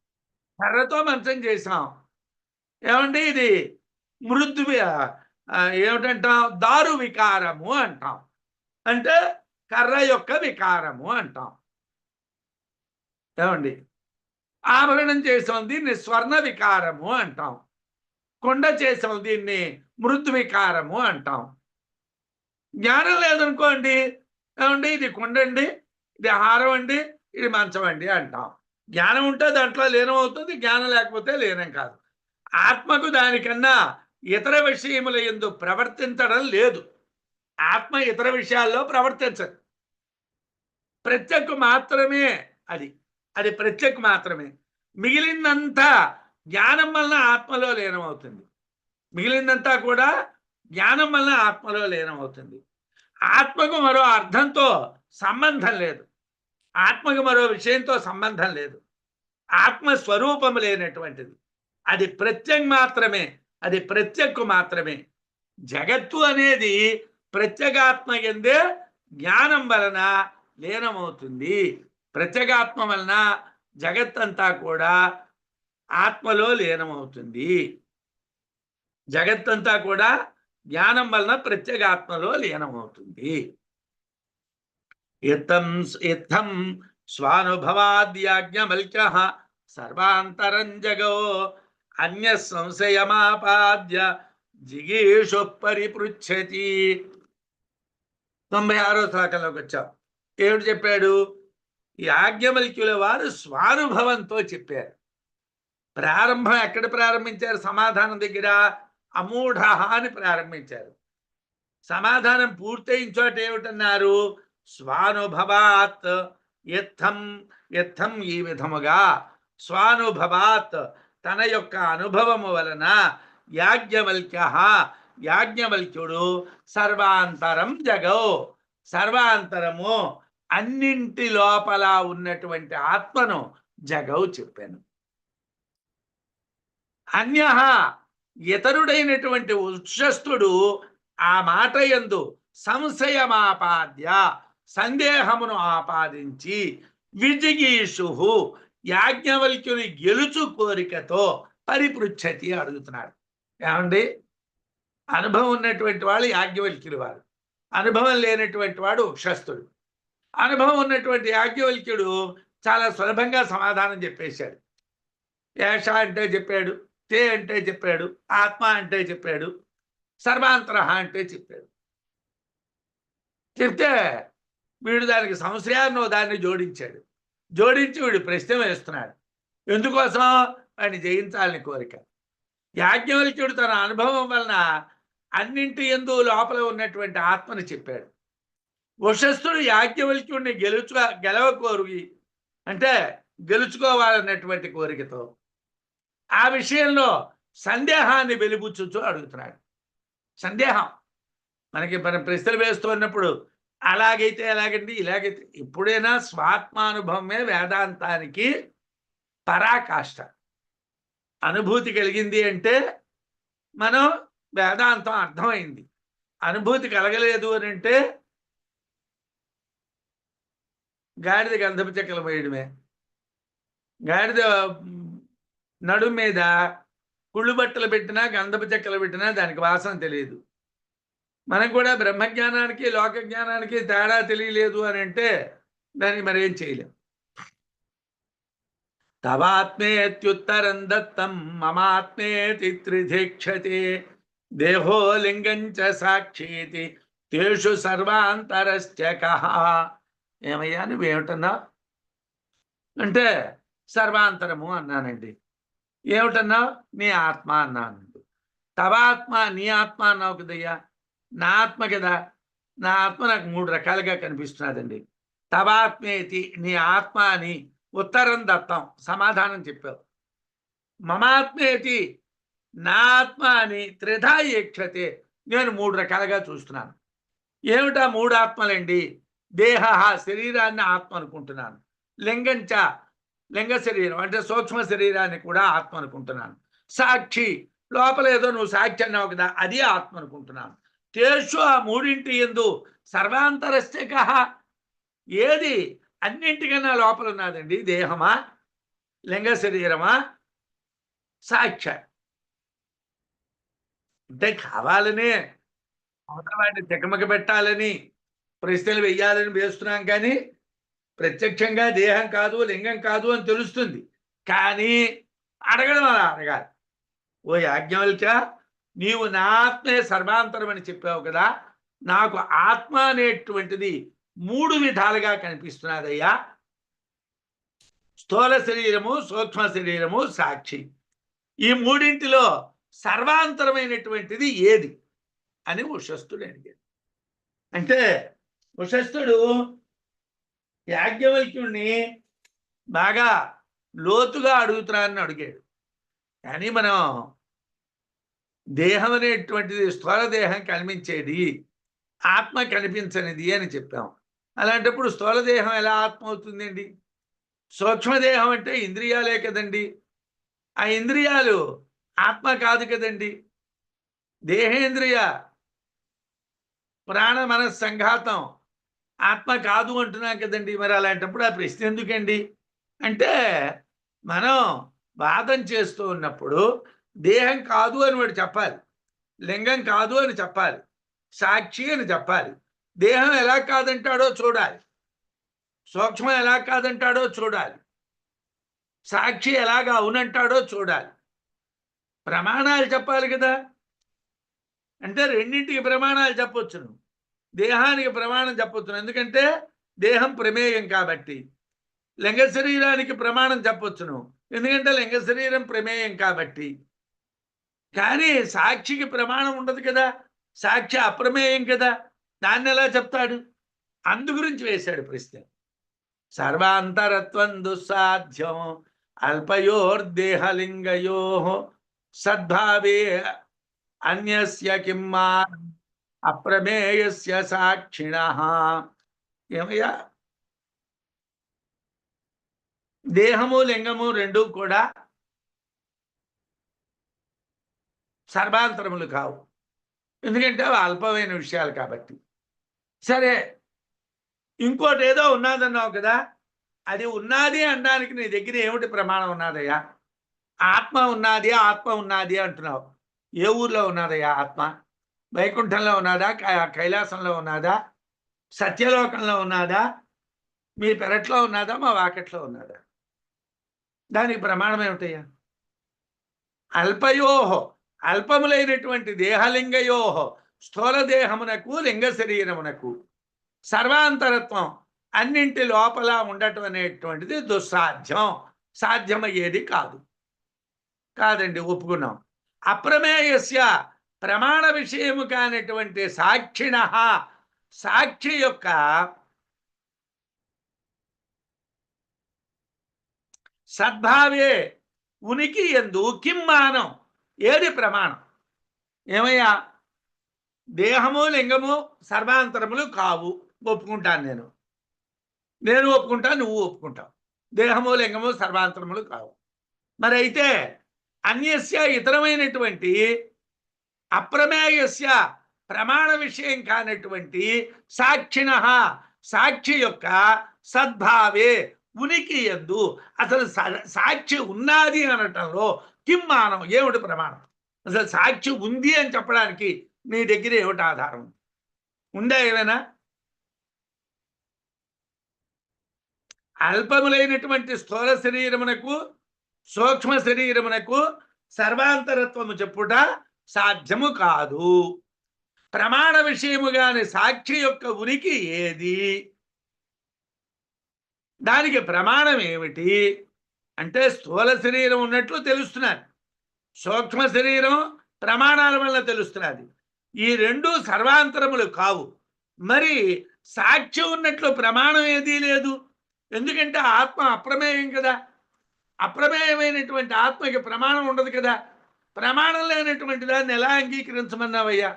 కర్రతో మంచం చేసాం, ఏమండి ఇది మృదు ఏమిటంటాం? దారు వికారము అంటాం, అంటే కర్ర యొక్క వికారము అంటాం. ఏమండి ఆభరణం చేసాం, దీన్ని స్వర్ణ వికారము అంటాం. కొండ చేసాం, దీన్ని మృదు వికారము అంటాం. జ్ఞానం లేదనుకోండి, ఏమండి ఇది కొండ అండి, ఇది హారం అండి, ఇది మంచం అండి అంటాం. జ్ఞానం ఉంటే దాంట్లో లీనం అవుతుంది, జ్ఞానం లేకపోతే లీనం కాదు. ఆత్మకు దానికన్నా ఇతర విషయముల యందు ప్రవర్తించడం లేదు. ఆత్మ ఇతర విషయాల్లో ప్రవర్తించదు, ప్రత్యక్కు మాత్రమే. అది ప్రత్యక్కు మాత్రమే. మిగిలిందంతా జ్ఞానం వలన ఆత్మలో లీనమవుతుంది. మిగిలిందంతా కూడా జ్ఞానం వలన ఆత్మలో లీనమవుతుంది. ఆత్మకు మరో అర్థంతో సంబంధం లేదు, ఆత్మకు మరో విషయంతో సంబంధం లేదు. ఆత్మ స్వరూపము లేనటువంటిది, అది ప్రత్యక్ మాత్రమే, అది ప్రత్యక్కు మాత్రమే. జగత్తు అనేది ప్రత్యేగాత్మ ఎందే జ్ఞానం వలన లీనమవుతుంది. ప్రత్యేగాత్మ వలన జగత్తంతా కూడా ఆత్మలో లీనమవుతుంది. జగత్తంతా కూడా జ్ఞానం వలన ప్రత్యేగాత్మలో లీనమవుతుంది. ఇత్థం స్వానుభవాద్యాజ్ఞవల్క్యః సర్వాంతరం జగో అన్య సంశయమాపాద్య జిగీషు పరిపృచ్ఛతి. 96వ శ్లోకంలోకి వచ్చాం. ఏమిటి చెప్పాడు? యాజ్ఞవల్క్యుల వారు స్వానుభవంతో చెప్పారు. ప్రారంభం ఎక్కడ ప్రారంభించారు? సమాధానం దగ్గర అమూఢ అని ప్రారంభించారు. సమాధానం పూర్తయిన చోట ఏమిటన్నారు? స్వానుభవాత్ ఇత్థం ఈ విధముగా, స్వానుభవాత్ తన యొక్క అనుభవము వలన, యాజ్ఞవల్క్యుడు సర్వాంతరం జగౌ సర్వాంతరము అన్నింటి లోపల ఉన్నటువంటి ఆత్మను జగౌ చెప్పాను. అన్యః ఇతరుడైనటువంటి ఉచ్ఛస్థుడు ఆ మాట యందు సంశయమాపాద్య సందేహమును ఆపాదించి విజిగీషు యాజ్ఞవల్క్యుని గెలుచు కోరికతో పరిపృచ్ఛతి అడుగుతున్నాడు. ఏమండి అనుభవం ఉన్నటువంటి వాళ్ళు యాజ్ఞవల్క్యులు వారు, అనుభవం లేనటువంటి వాడు ఉక్షస్థుడు. అనుభవం ఉన్నటువంటి యాజ్ఞవల్క్యుడు చాలా సులభంగా సమాధానం చెప్పేశాడు. ఏష అంటే చెప్పాడు, తే అంటే చెప్పాడు, ఆత్మ అంటే చెప్పాడు, సర్వాంతర అంటే చెప్పాడు. చెప్తే వీడు దానికి సంశయాన్ని దాన్ని జోడించాడు. జోడించి వీడు ప్రశ్న వేస్తున్నాడు. ఎందుకోసం? వాడిని జయించాలని కోరిక. యాజ్ఞవల్క్యుడు తన అనుభవం వలన అన్నింటి యందు లోపల ఉన్నటువంటి ఆత్మని చెప్పాడు. ఉషస్థుడు యాజ్ఞవల్క్యుడిని గెలవకోరి అంటే గెలుచుకోవాలన్నటువంటి కోరికతో, ఆ విషయంలో సందేహాన్ని వెలిబుచ్చుచూ అడుగుతున్నాడు. సందేహం మనకి మనం ప్రశ్నలు వేస్తున్నప్పుడు అలాగైతే ఎలాగండి, ఇలాగైతే ఎప్పుడైనా స్వాత్మానుభవమే వేదాంతానికి పరాకాష్ట. అనుభూతి కలిగింది అంటే మనం వేదాంతం అర్థమైంది. అనుభూతి కలగలేదు అని అంటే గాడిద గంధపు చెక్కలు వేయడమే. గాడిద నడుము మీద కుళ్ళు బట్టలు పెట్టినా గంధపు చెక్కలు పెట్టినా దానికి వాసన తెలియదు. మనం కూడా బ్రహ్మజ్ఞానానికి లోక జ్ఞానానికి తేడా తెలియలేదు అని అంటే దానికి మరేం చేయలేం. తవాత్మేత్యుత్తరం దత్తం మమాత్మేతి త్రిధిక్షతే దేహో లింగం చ సాక్షీతి తేషు సర్వాంతరశ్చ కః. ఏమయ్యా నువ్వేమిటన్నా అంటే సర్వాంతరము అన్నానండి. ఏమిటన్నా నీ ఆత్మ అన్నానండి. తవాత్మ నీ ఆత్మ అన్నావు కదయ్యా, నా ఆత్మ కదా. నా ఆత్మ నాకు 3 రకాలుగా కనిపిస్తున్నదండి. తవాత్మేతి నీ ఆత్మ అని ఉత్తరం దత్తం సమాధానం చెప్పావు. మమాత్మేతి నా ఆత్మ అని త్రిధా ఈక్షతే నేను 3 రకాలుగా చూస్తున్నాను. ఏమిటా 3 ఆత్మలండి? దేహ శరీరాన్ని ఆత్మ అనుకుంటున్నాను. లింగంచ లింగ శరీరం అంటే సూక్ష్మ శరీరాన్ని కూడా ఆత్మ అనుకుంటున్నాను. సాక్షి లోపల ఏదో నువ్వు సాక్షి అన్నావు కదా, అది ఆత్మ అనుకుంటున్నాను. తేషు ఆ 3 యందు సర్వాంతరస్య కః ఏది అన్నింటికన్నా లోపల ఉన్నదండి? దేహమా, లింగ శరీరమా, సాక్ష? అంటే కావాలనే అవతల వాటిని తికమక పెట్టాలని ప్రశ్నలు వెయ్యాలని వేస్తున్నాం, కానీ ప్రత్యక్షంగా దేహం కాదు లింగం కాదు అని తెలుస్తుంది. కానీ అడగడం అలా అడగాలి. ఓ యాజ్ఞవల్క్య, నీవు నా ఆత్మే సర్వాంతరం అని చెప్పావు కదా, నాకు ఆత్మ అనేటువంటిది 3 విధాలుగా కనిపిస్తున్నదయ్యా. స్థూల శరీరము, సూక్ష్మ శరీరము, సాక్షి. ఈ 3 సర్వాంతరమైనటువంటిది ఏది అని ఉషస్థుడు అడిగాడు. అంటే ఉషస్థుడు యాజ్ఞవల్క్యుణ్ణి బాగా లోతుగా అడుగుతున్నానని అడిగాడు. కానీ మనం దేహం అనేటువంటిది స్థూల దేహం కనిపించేది, ఆత్మ కనిపించనిది అని చెప్పాం. అలాంటప్పుడు స్థూల దేహం ఎలా ఆత్మ అవుతుందండి? సూక్ష్మదేహం అంటే ఇంద్రియాలే కదండి. ఆ ఇంద్రియాలు ఆత్మ కాదు కదండి. దేహేంద్రియ ప్రాణ మనస్ సంఘాతం ఆత్మ కాదు అంటున్నాం కదండి. మరి అలాంటప్పుడు ఆ ప్రశ్న ఎందుకండి అంటే, మనం వాదం చేస్తూ ఉన్నప్పుడు దేహం కాదు అని వాడు చెప్పాలి, లింగం కాదు అని చెప్పాలి, సాక్షి అని చెప్పాలి. దేహం ఎలా కాదంటాడో చూడాలి, సూక్ష్మం ఎలా కాదంటాడో చూడాలి, సాక్షి ఎలాగా అవునంటాడో చూడాలి. ప్రమాణాలు చెప్పాలి కదా. అంటే రెండింటికి ప్రమాణాలు చెప్పొచ్చును. దేహానికి ప్రమాణం చెప్పొచ్చును, ఎందుకంటే దేహం ప్రమేయం కాబట్టి. లింగ శరీరానికి ప్రమాణం చెప్పొచ్చును, ఎందుకంటే లింగ శరీరం ప్రమేయం కాబట్టి. కానీ సాక్షికి ప్రమాణం ఉండదు కదా, సాక్షి అప్రమేయం కదా, దాన్ని ఎలా చెప్తాడు? అందు గురించి వేశాడు ప్రశ్న. సర్వాంతరత్వం దుస్సాధ్యం అల్పయోర్దేహలింగయో సద్భావే అన్యస్య కిమ్మా అప్రమేయస్య సాక్షిణః. ఏమయ్యా, దేహము లింగము 2 కూడా సర్వాంతరములు కావు, ఎందుకంటే అవి అల్పమైన విషయాలు కాబట్టి. సరే, ఇంకోటి ఏదో ఉన్నదన్నావు కదా, అది ఉన్నది అనడానికి నీ దగ్గర ఏమిటి ప్రమాణం ఉన్నదయ్యా? ఆత్మ ఉన్నది, ఆత్మ ఉన్నది అంటున్నావు. ఏ ఊర్లో ఉన్నదయ్యా ఆత్మ? వైకుంఠంలో ఉన్నదా, కైలాసంలో ఉన్నదా, సత్యలోకంలో ఉన్నదా, మీ పెరట్లో ఉన్నదా, మా వాకట్లో ఉన్నదా? దానికి ప్రమాణం ఏమిటయ్యా? అల్పయోహో అల్పములైనటువంటి దేహలింగయోహో స్థూల దేహమునకు లింగ శరీరమునకు సర్వాంతరత్వం అన్నింటి లోపల ఉండటం అనేటువంటిది దుస్సాధ్యం, సాధ్యమయ్యేది కాదు. కాదండి, ఒప్పుకున్నాం. అప్రమేయస్య ప్రమాణ విషయము కానటువంటి సాక్షిణః సాక్షి యొక్క సద్భావే ఉనికి ఎందు కిమ్మానం ఏది ప్రమాణం? ఏమయ్యా, దేహము లింగము సర్వాంతరములు కావు, ఒప్పుకుంటాను నేను ఒప్పుకుంటా, నువ్వు ఒప్పుకుంటావు. దేహము లింగము సర్వాంతరములు కావు. మరి అయితే అన్యస్య ఇతరమైనటువంటి అప్రమేయస్య ప్రమాణ విషయం కానటువంటి సాక్షిణ, సాక్షి యొక్క సద్భావే ఉనికి యందు, అసలు సాక్షి ఉన్నది అనటంలో కిం మానం, ఏమిటి ప్రమాణం? అసలు సాక్షి ఉంది అని చెప్పడానికి నీ దగ్గర ఏమిటి ఆధారం? ఉందా ఏమైనా? అల్పములైనటువంటి స్థూల శరీరమునకు సూక్ష్మ శరీరమునకు సర్వాంతరత్వము చెప్పుట సాధ్యము కాదు. ప్రమాణ విషయముగాని సాక్షి యొక్క ఉనికి ఏది? దానికి ప్రమాణం ఏమిటి అంటే స్థూల శరీరం ఉన్నట్లు తెలుస్తున్నది, సూక్ష్మ శరీరం ప్రమాణాల వల్ల తెలుస్తున్నది. ఈ రెండు సర్వాంతరములు కావు. మరి సాక్షి ఉన్నట్లు ప్రమాణం ఏదీ లేదు. ఎందుకంటే ఆత్మ అప్రమేయం కదా. అప్రమేయమైనటువంటి ఆత్మకి ప్రమాణం ఉండదు కదా. ప్రమాణం లేనటువంటి దాన్ని ఎలా అంగీకరించమన్నావయ్యా?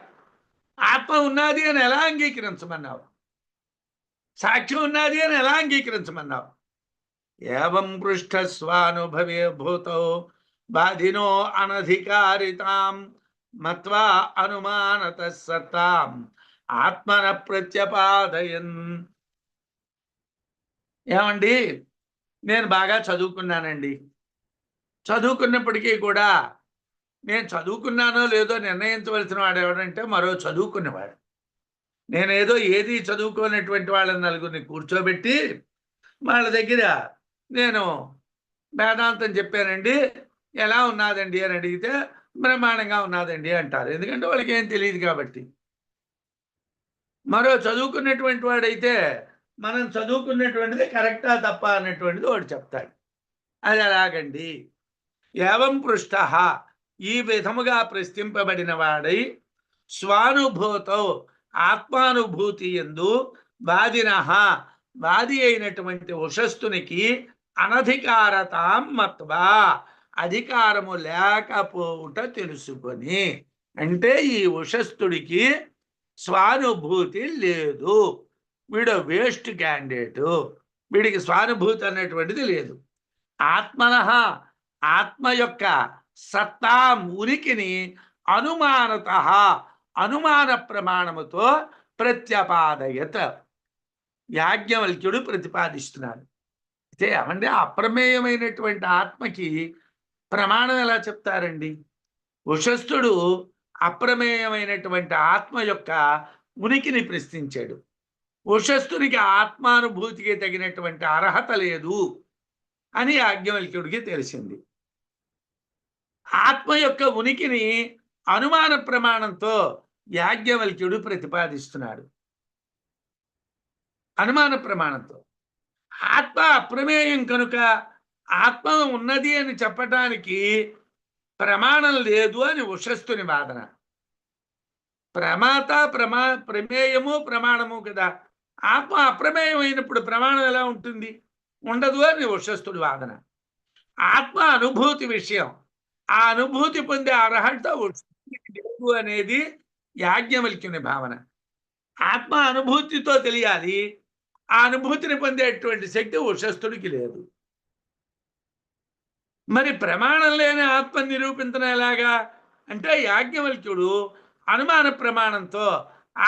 ఆత్మ ఉన్నది అని ఎలా అంగీకరించమన్నావు? సాక్షి ఉన్నది అని ఎలా అంగీకరించమన్నావు? ఏవం పృష్ఠస్వానుభవే భూతో బాధినో అనధికారితాం మత్వా అనుమానత సత్తాం ఆత్మన ప్రత్యపాదయన్. ఏమండి, నేను బాగా చదువుకున్నానండి. చదువుకున్నప్పటికీ కూడా నేను చదువుకున్నానో లేదో నిర్ణయించవలసిన వాడు ఎవడంటే మరో చదువుకునేవాడు. నేనేదో ఏది చదువుకోనటువంటి వాళ్ళని నలుగురిని కూర్చోబెట్టి వాళ్ళ దగ్గర నేను వేదాంతం చెప్పానండి, ఎలా ఉన్నదండి అని అడిగితే బ్రహ్మాండంగా ఉన్నదండి అంటారు. ఎందుకంటే వాళ్ళకి ఏం తెలియదు కాబట్టి. మరో చదువుకున్నటువంటి వాడైతే మనం చదువుకున్నటువంటిది కరెక్టా తప్ప అన్నటువంటిది వాడు చెప్తాడు. అది ఎలాగండి? ఏవం పృష్ఠ, ఈ విధముగా ప్రశ్నింపబడిన వాడై స్వానుభూతో ఆత్మానుభూతి యందు వాదిన, వాది అయినటువంటి ఉషస్తునికి అనధికారతాం మత్వా, అధికారము లేకపోవుట తెలుసుకొని, అంటే ఈ ఉషస్తుడికి స్వానుభూతి లేదు, వీడు వేస్ట్ క్యాండిడేటు, వీడికి స్వానుభూతి అనేటువంటిది లేదు. ఆత్మన, ఆత్మ యొక్క సత్తా ఉనికిని అనుమానత, అనుమాన ప్రమాణముతో ప్రత్యపాదయత, యాజ్ఞవల్క్యుడు ప్రతిపాదిస్తున్నాడు. అయితే ఏమంటే అప్రమేయమైనటువంటి ఆత్మకి ప్రమాణం ఎలా చెప్తారండి? ఉషస్థుడు అప్రమేయమైనటువంటి ఆత్మ యొక్క ఉనికిని ప్రశ్నించాడు. ఉషస్థునికి ఆత్మానుభూతికి తగినటువంటి అర్హత లేదు అని యాజ్ఞవల్క్యుడికి తెలిసింది. ఆత్మ యొక్క ఉనికిని అనుమాన ప్రమాణంతో యాజ్ఞవల్క్యుడు ప్రతిపాదిస్తున్నాడు. అనుమాన ప్రమాణంతో ఆత్మ అప్రమేయం కనుక ఆత్మ ఉన్నది అని చెప్పటానికి ప్రమాణం లేదు అని ఉషస్థుని వాదన. ప్రమాత ప్రమేయము ప్రమాణము కదా. ఆత్మ అప్రమేయం అయినప్పుడు ప్రమాణం ఎలా ఉంటుంది? ఉండదు అని ఉషస్థుడి వాదన. ఆత్మ అనుభూతి విషయం, ఆ అనుభూతి పొందే అర్హత లేదు అనేది యాజ్ఞవల్క్యుని భావన. ఆత్మ అనుభూతితో తెలియాలి, ఆ అనుభూతిని పొందేటువంటి శక్తి ఉషస్థుడికి లేదు. మరి ప్రమాణం లేని ఆత్మ నిరూపించడం ఎలాగా అంటే యాజ్ఞవల్క్యుడు అనుమాన ప్రమాణంతో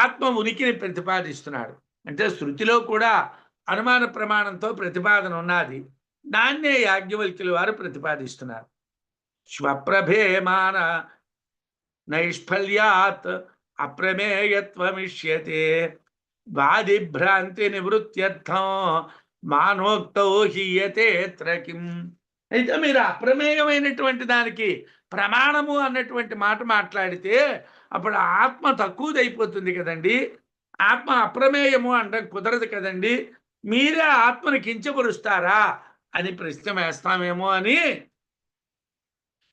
ఆత్మ ఉనికిని ప్రతిపాదిస్తున్నాడు. అంటే శృతిలో కూడా అనుమాన ప్రమాణంతో ప్రతిపాదన ఉన్నది, దాన్నే యాజ్ఞవల్క్యుల వారు ప్రతిపాదిస్తున్నారు. స్వప్రభేమాన నైష్ఫల్యాత్ అప్రమేయత్వమిష్యతే వాదిభ్రాంతి నివృత్త్యర్థం మానోక్తో హీయతే త్రకిం. అయితే మీరు అప్రమేయమైనటువంటి దానికి ప్రమాణము అన్నటువంటి మాట మాట్లాడితే అప్పుడు ఆత్మ తక్కువదైపోతుంది కదండి. ఆత్మ అప్రమేయము అంటే కుదరదు కదండి. మీరే ఆత్మను కించపరుస్తారా అని ప్రశ్న వేస్తామేమో అని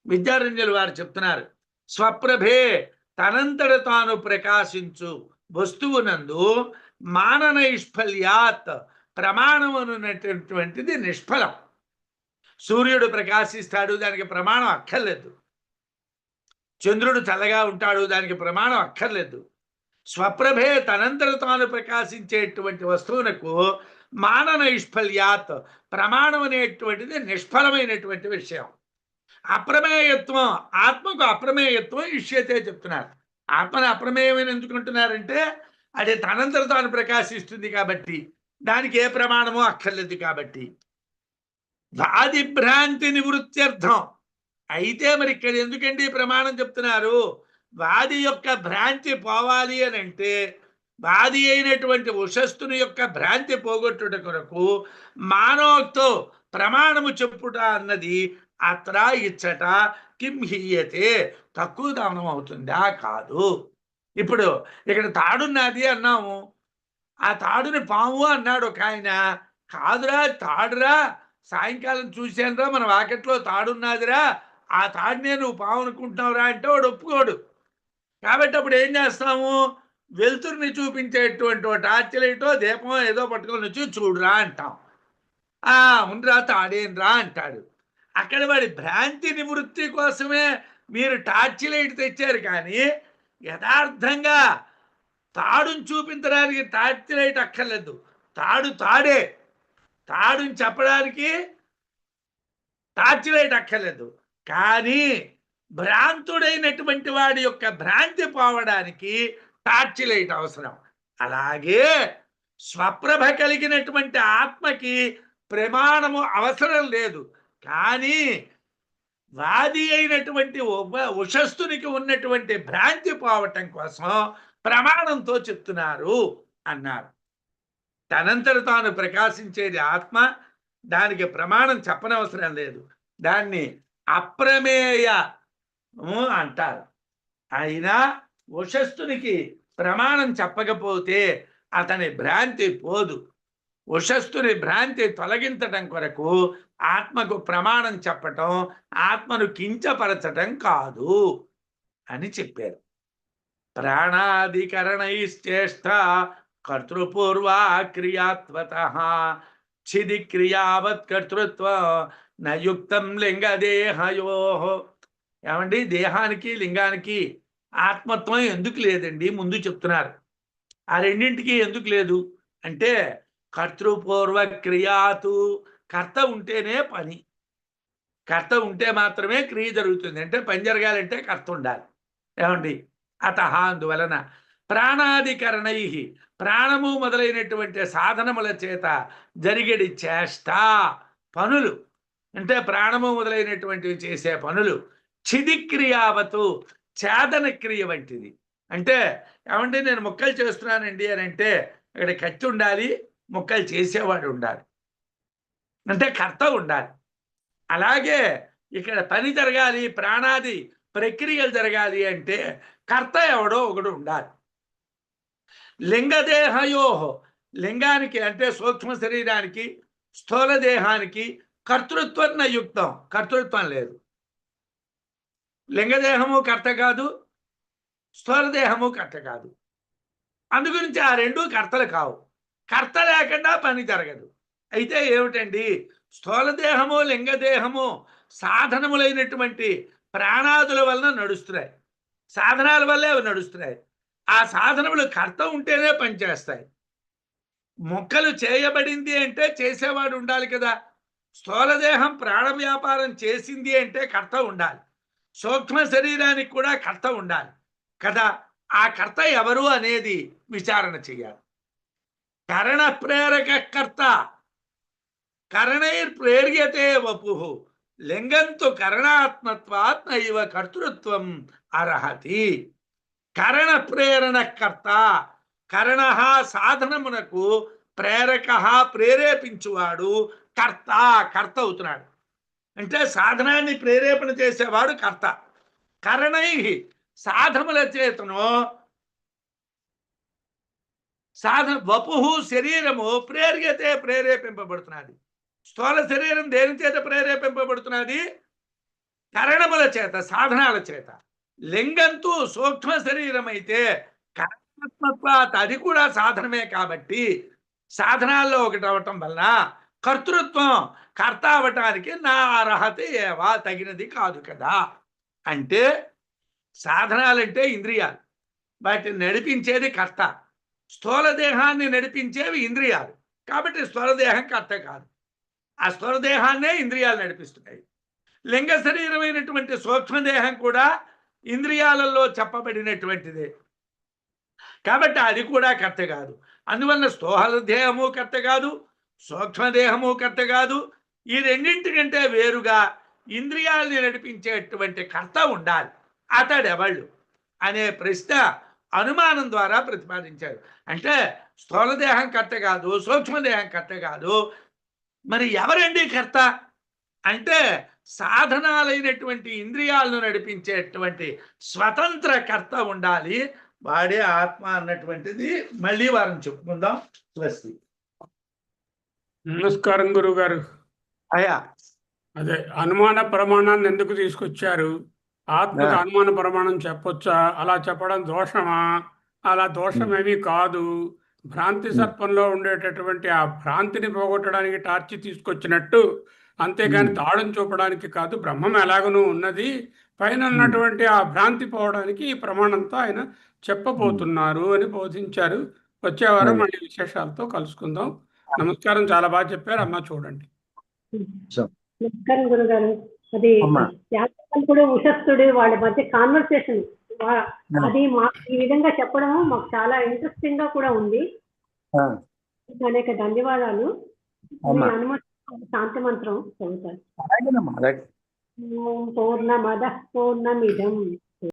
విద్యారణ్యులు వారు చెప్తున్నారు. స్వప్రభే, తనంతట తాను ప్రకాశించు వస్తువునందు మాననైష్ఫల్యాత్, ప్రమాణమనున్నటువంటిది నిష్ఫలం. సూర్యుడు ప్రకాశిస్తాడు, దానికి ప్రమాణం అక్కర్లేదు. చంద్రుడు చల్లగా ఉంటాడు, దానికి ప్రమాణం అక్కర్లేదు. స్వప్రభే తనంతట తాను ప్రకాశించేటువంటి వస్తువునకు మాన నైష్ఫల్యాత్ ప్రమాణం అనేటువంటిది నిష్ఫలమైనటువంటి విషయం. అప్రమేయత్వం, ఆత్మకు అప్రమేయత్వం ఇష్యతే చెప్తున్నారు. ఆత్మను అప్రమేయమైన ఎందుకుంటున్నారంటే అది తనంతట తాను ప్రకాశిస్తుంది కాబట్టి, దానికి ఏ ప్రమాణమో అక్కర్లేదు కాబట్టి. వాది భ్రాంతి నివృత్త్యర్థం. అయితే మరి ఇక్కడ ఎందుకండి ప్రమాణం చెప్తున్నారు? వాది యొక్క భ్రాంతి పోవాలి అని అంటే, వాది అయినటువంటి ఉషస్తుని యొక్క భ్రాంతి పోగొట్టుట కొరకు మానవతో ప్రమాణము చెప్పుట అన్నది అత్ర ఇచ్చట కిం హీయతే తక్కువ దానం అవుతుందా? కాదు. ఇప్పుడు ఇక్కడ తాడున్నది అన్నాము, ఆ తాడుని పాము అన్నాడు ఒక ఆయన. కాదురా తాడురా, సాయంకాలం చూశానురా మన వాకెట్లో తాడున్నదిరా, ఆ తాడునే నువ్వు పాము అనుకుంటున్నావురా అంటే వాడు ఒప్పుకోడు. కాబట్టి అప్పుడు ఏం చేస్తాము? వెలుతురిని చూపించేటువంటి టార్చ్ లైటో దీపమో ఏదో పట్టుకొని వచ్చి చూడురా అంటాం. ఉండరా తాడేనరా అంటాడు. అక్కడ వాడి భ్రాంతి నివృత్తి కోసమే మీరు టార్చ్ లైట్ తెచ్చారు, కానీ యథార్థంగా తాడుని చూపించడానికి టార్చ్ లైట్ అక్కర్లేదు. తాడు తాడే, తాడుని చెప్పడానికి టార్చ్ లైట్ అక్కర్లేదు. కానీ భ్రాంతుడైనటువంటి వాడి యొక్క భ్రాంతి పోవడానికి టార్చ్ లైట్ అవసరం. అలాగే స్వప్రభ కలిగినటువంటి ఆత్మకి ప్రమాణము అవసరం లేదు, కానీ వాది అయినటువంటి ఉషస్తునికి ఉన్నటువంటి భ్రాంతి పోవటం కోసం ప్రమాణంతో చెప్తున్నారు అన్నారు. తనంతట తాను ప్రకాశించేది ఆత్మ, దానికి ప్రమాణం చెప్పనవసరం లేదు. దాన్ని అప్రమేయ అంటారు. అయినా ఉషస్తునికి ప్రమాణం చెప్పకపోతే అతని భ్రాంతి పోదు. ఉషస్తుని భ్రాంతి తొలగించటం కొరకు ఆత్మకు ప్రమాణం చెప్పటం ఆత్మను కించపరచటం కాదు అని చెప్పారు. ప్రాణాధికరణైశ్చేష్ట కర్తృపూర్వా క్రియాత్వతః ఛిది క్రియావత్ కర్తృత్వ నయుక్తం లింగదేహయో. ఏమండి, దేహానికి లింగానికి ఆత్మత్వం ఎందుకు లేదండి? ముందు చెప్తున్నారు. ఆ రెండింటికి ఎందుకు లేదు అంటే, కర్తృపూర్వ క్రియాతు, కర్త ఉంటేనే పని, కర్త ఉంటే మాత్రమే క్రియ జరుగుతుంది. అంటే పని జరగాలంటే కర్త ఉండాలి. ఏమండి, అతః అందువలన ప్రాణాధికరణై, ప్రాణము మొదలైనటువంటి సాధనముల చేత జరిగేది చేష్ట, పనులు అంటే ప్రాణము మొదలైనటువంటివి చేసే పనులు, ఛిది క్రియావతు, ఛేదన క్రియ వంటిది. అంటే ఏమంటే నేను ముక్కలు చేస్తున్నానండి అని అంటే ఇక్కడ కత్తి ఉండాలి, ముక్కలు చేసేవాడు ఉండాలి, అంటే కర్త ఉండాలి. అలాగే ఇక్కడ పని జరగాలి, ప్రాణాది ప్రక్రియలు జరగాలి అంటే కర్త ఎవడో ఒకడు ఉండాలి. లింగదేహయో, లింగానికి అంటే సూక్ష్మ శరీరానికి స్థూల దేహానికి కర్తృత్వం యుక్తం, కర్తృత్వం లేదు. లింగదేహము కర్త కాదు, స్థూల దేహము కర్త కాదు. అందుగురించి ఆ రెండు కర్తలు కావు. కర్త లేకుండా పని జరగదు. అయితే ఏమిటండి, స్థూల దేహము లింగదేహము సాధనములైనటువంటి ప్రాణాదుల వలన నడుస్తున్నాయి, సాధనాల వల్లే అవి నడుస్తున్నాయి. ఆ సాధనములు కర్త ఉంటేనే పనిచేస్తాయి. మొక్కలు చేయబడింది అంటే చేసేవాడు ఉండాలి కదా. స్థూలదేహం ప్రాణ వ్యాపారం చేసింది అంటే కర్త ఉండాలి. సూక్ష్మ శరీరానికి కూడా కర్త ఉండాలి కదా. ఆ కర్త ఎవరు అనేది విచారణ చేయాలి. కరణ ప్రేరక కర్త, కరణైర్ ప్రేర్యతే వపు, లింగంతు కరణాత్మత్వాత్ నైవ కర్తృత్వం అర్హతి. కరణ ప్రేరణ కర్త, కరణ సాధనమునకు, ప్రేరక ప్రేరేపించువాడు, కర్త కర్త అవుతున్నాడు. అంటే సాధనాన్ని ప్రేరేపణ చేసేవాడు కర్త. కరణై సాధముల చేతను, సాధన వపు శరీరము ప్రేర్యతే ప్రేరేపింపబడుతున్నది. స్థూల శరీరం దేని చేత ప్రేరేపింపబడుతున్నది? కరణముల చేత, సాధనాల చేత. లింగంతు సూక్ష్మ శరీరం అయితే కరణాత్మత్వాత్, అది కూడా సాధనమే కాబట్టి సాధనాల్లో ఒకటి అవటం వల్ల కర్తృత్వం, కర్త అవటానికి నా అర్హత ఏవా తగినది కాదు కదా. అంటే సాధనాలంటే ఇంద్రియాలు, వాటిని నడిపించేది కర్త. స్థూల దేహాన్ని నడిపించేవి ఇంద్రియాలు, కాబట్టి స్థూల దేహం కర్త కాదు. ఆ స్థూల దేహాన్నే ఇంద్రియాలు నడిపిస్తున్నాయి. లింగ శరీరమైనటువంటి సూక్ష్మదేహం కూడా ఇంద్రియాలలో చెప్పబడినటువంటిదే, కాబట్టి అది కూడా కర్త కాదు. అందువల్ల స్థూల దేహము కర్త కాదు, సూక్ష్మదేహము కర్త కాదు. ఈ రెండింటికంటే వేరుగా ఇంద్రియాలని నడిపించేటువంటి కర్త ఉండాలి. అతడెవళ్ళు అనే ప్రశ్న అనుమానం ద్వారా ప్రతిపాదించారు. అంటే స్థూలదేహం కర్త కాదు, సూక్ష్మదేహం కర్త కాదు, మరి ఎవరండి కర్త అంటే సాధనాలైనటువంటి ఇంద్రియాలను నడిపించేటువంటి స్వతంత్ర కర్త ఉండాలి, వాడే ఆత్మ అన్నటువంటిది మళ్ళీ వారం చెప్పుకుందాం. స్వస్తి. నమస్కారం గురువు గారు. అయ్యా, అదే అనుమాన ప్రమాణాన్ని ఎందుకు తీసుకొచ్చారు? ఆత్మకు అనుమాన ప్రమాణం చెప్పొచ్చా? అలా చెప్పడం దోషమా? అలా దోషమేమీ కాదు. భ్రాంతి సర్పంలో ఉండేటటువంటి ఆ భ్రాంతిని పోగొట్టడానికి టార్చి తీసుకొచ్చినట్టు, అంతేగాని తాళం చూపడానికి కాదు. బ్రహ్మం ఎలాగనూ ఉన్నది, పైన ఉన్నటువంటి ఆ భ్రాంతి పోవడానికి ఈ ప్రమాణంతో ఆయన చెప్పబోతున్నారు అని బోధించారు. వచ్చే వారం మళ్ళీ విశేషాలతో కలుసుకుందాం. నమస్కారం, చాలా బాగా చెప్పారు అమ్మ. చూడండి. నమస్కారం గురుగారు. అది యాత్రికుడు ఉషస్థుడు వాళ్ళ మధ్య కాన్వర్సేషన్, అది మాకు ఈ విధంగా చెప్పడం మాకు చాలా ఇంట్రెస్టింగ్ గా కూడా ఉంది. అనేక ధన్యవాదాలు. అనుమతి శాంతి మంత్రం చదువుతారు. పూర్ణమద పూర్ణమిదం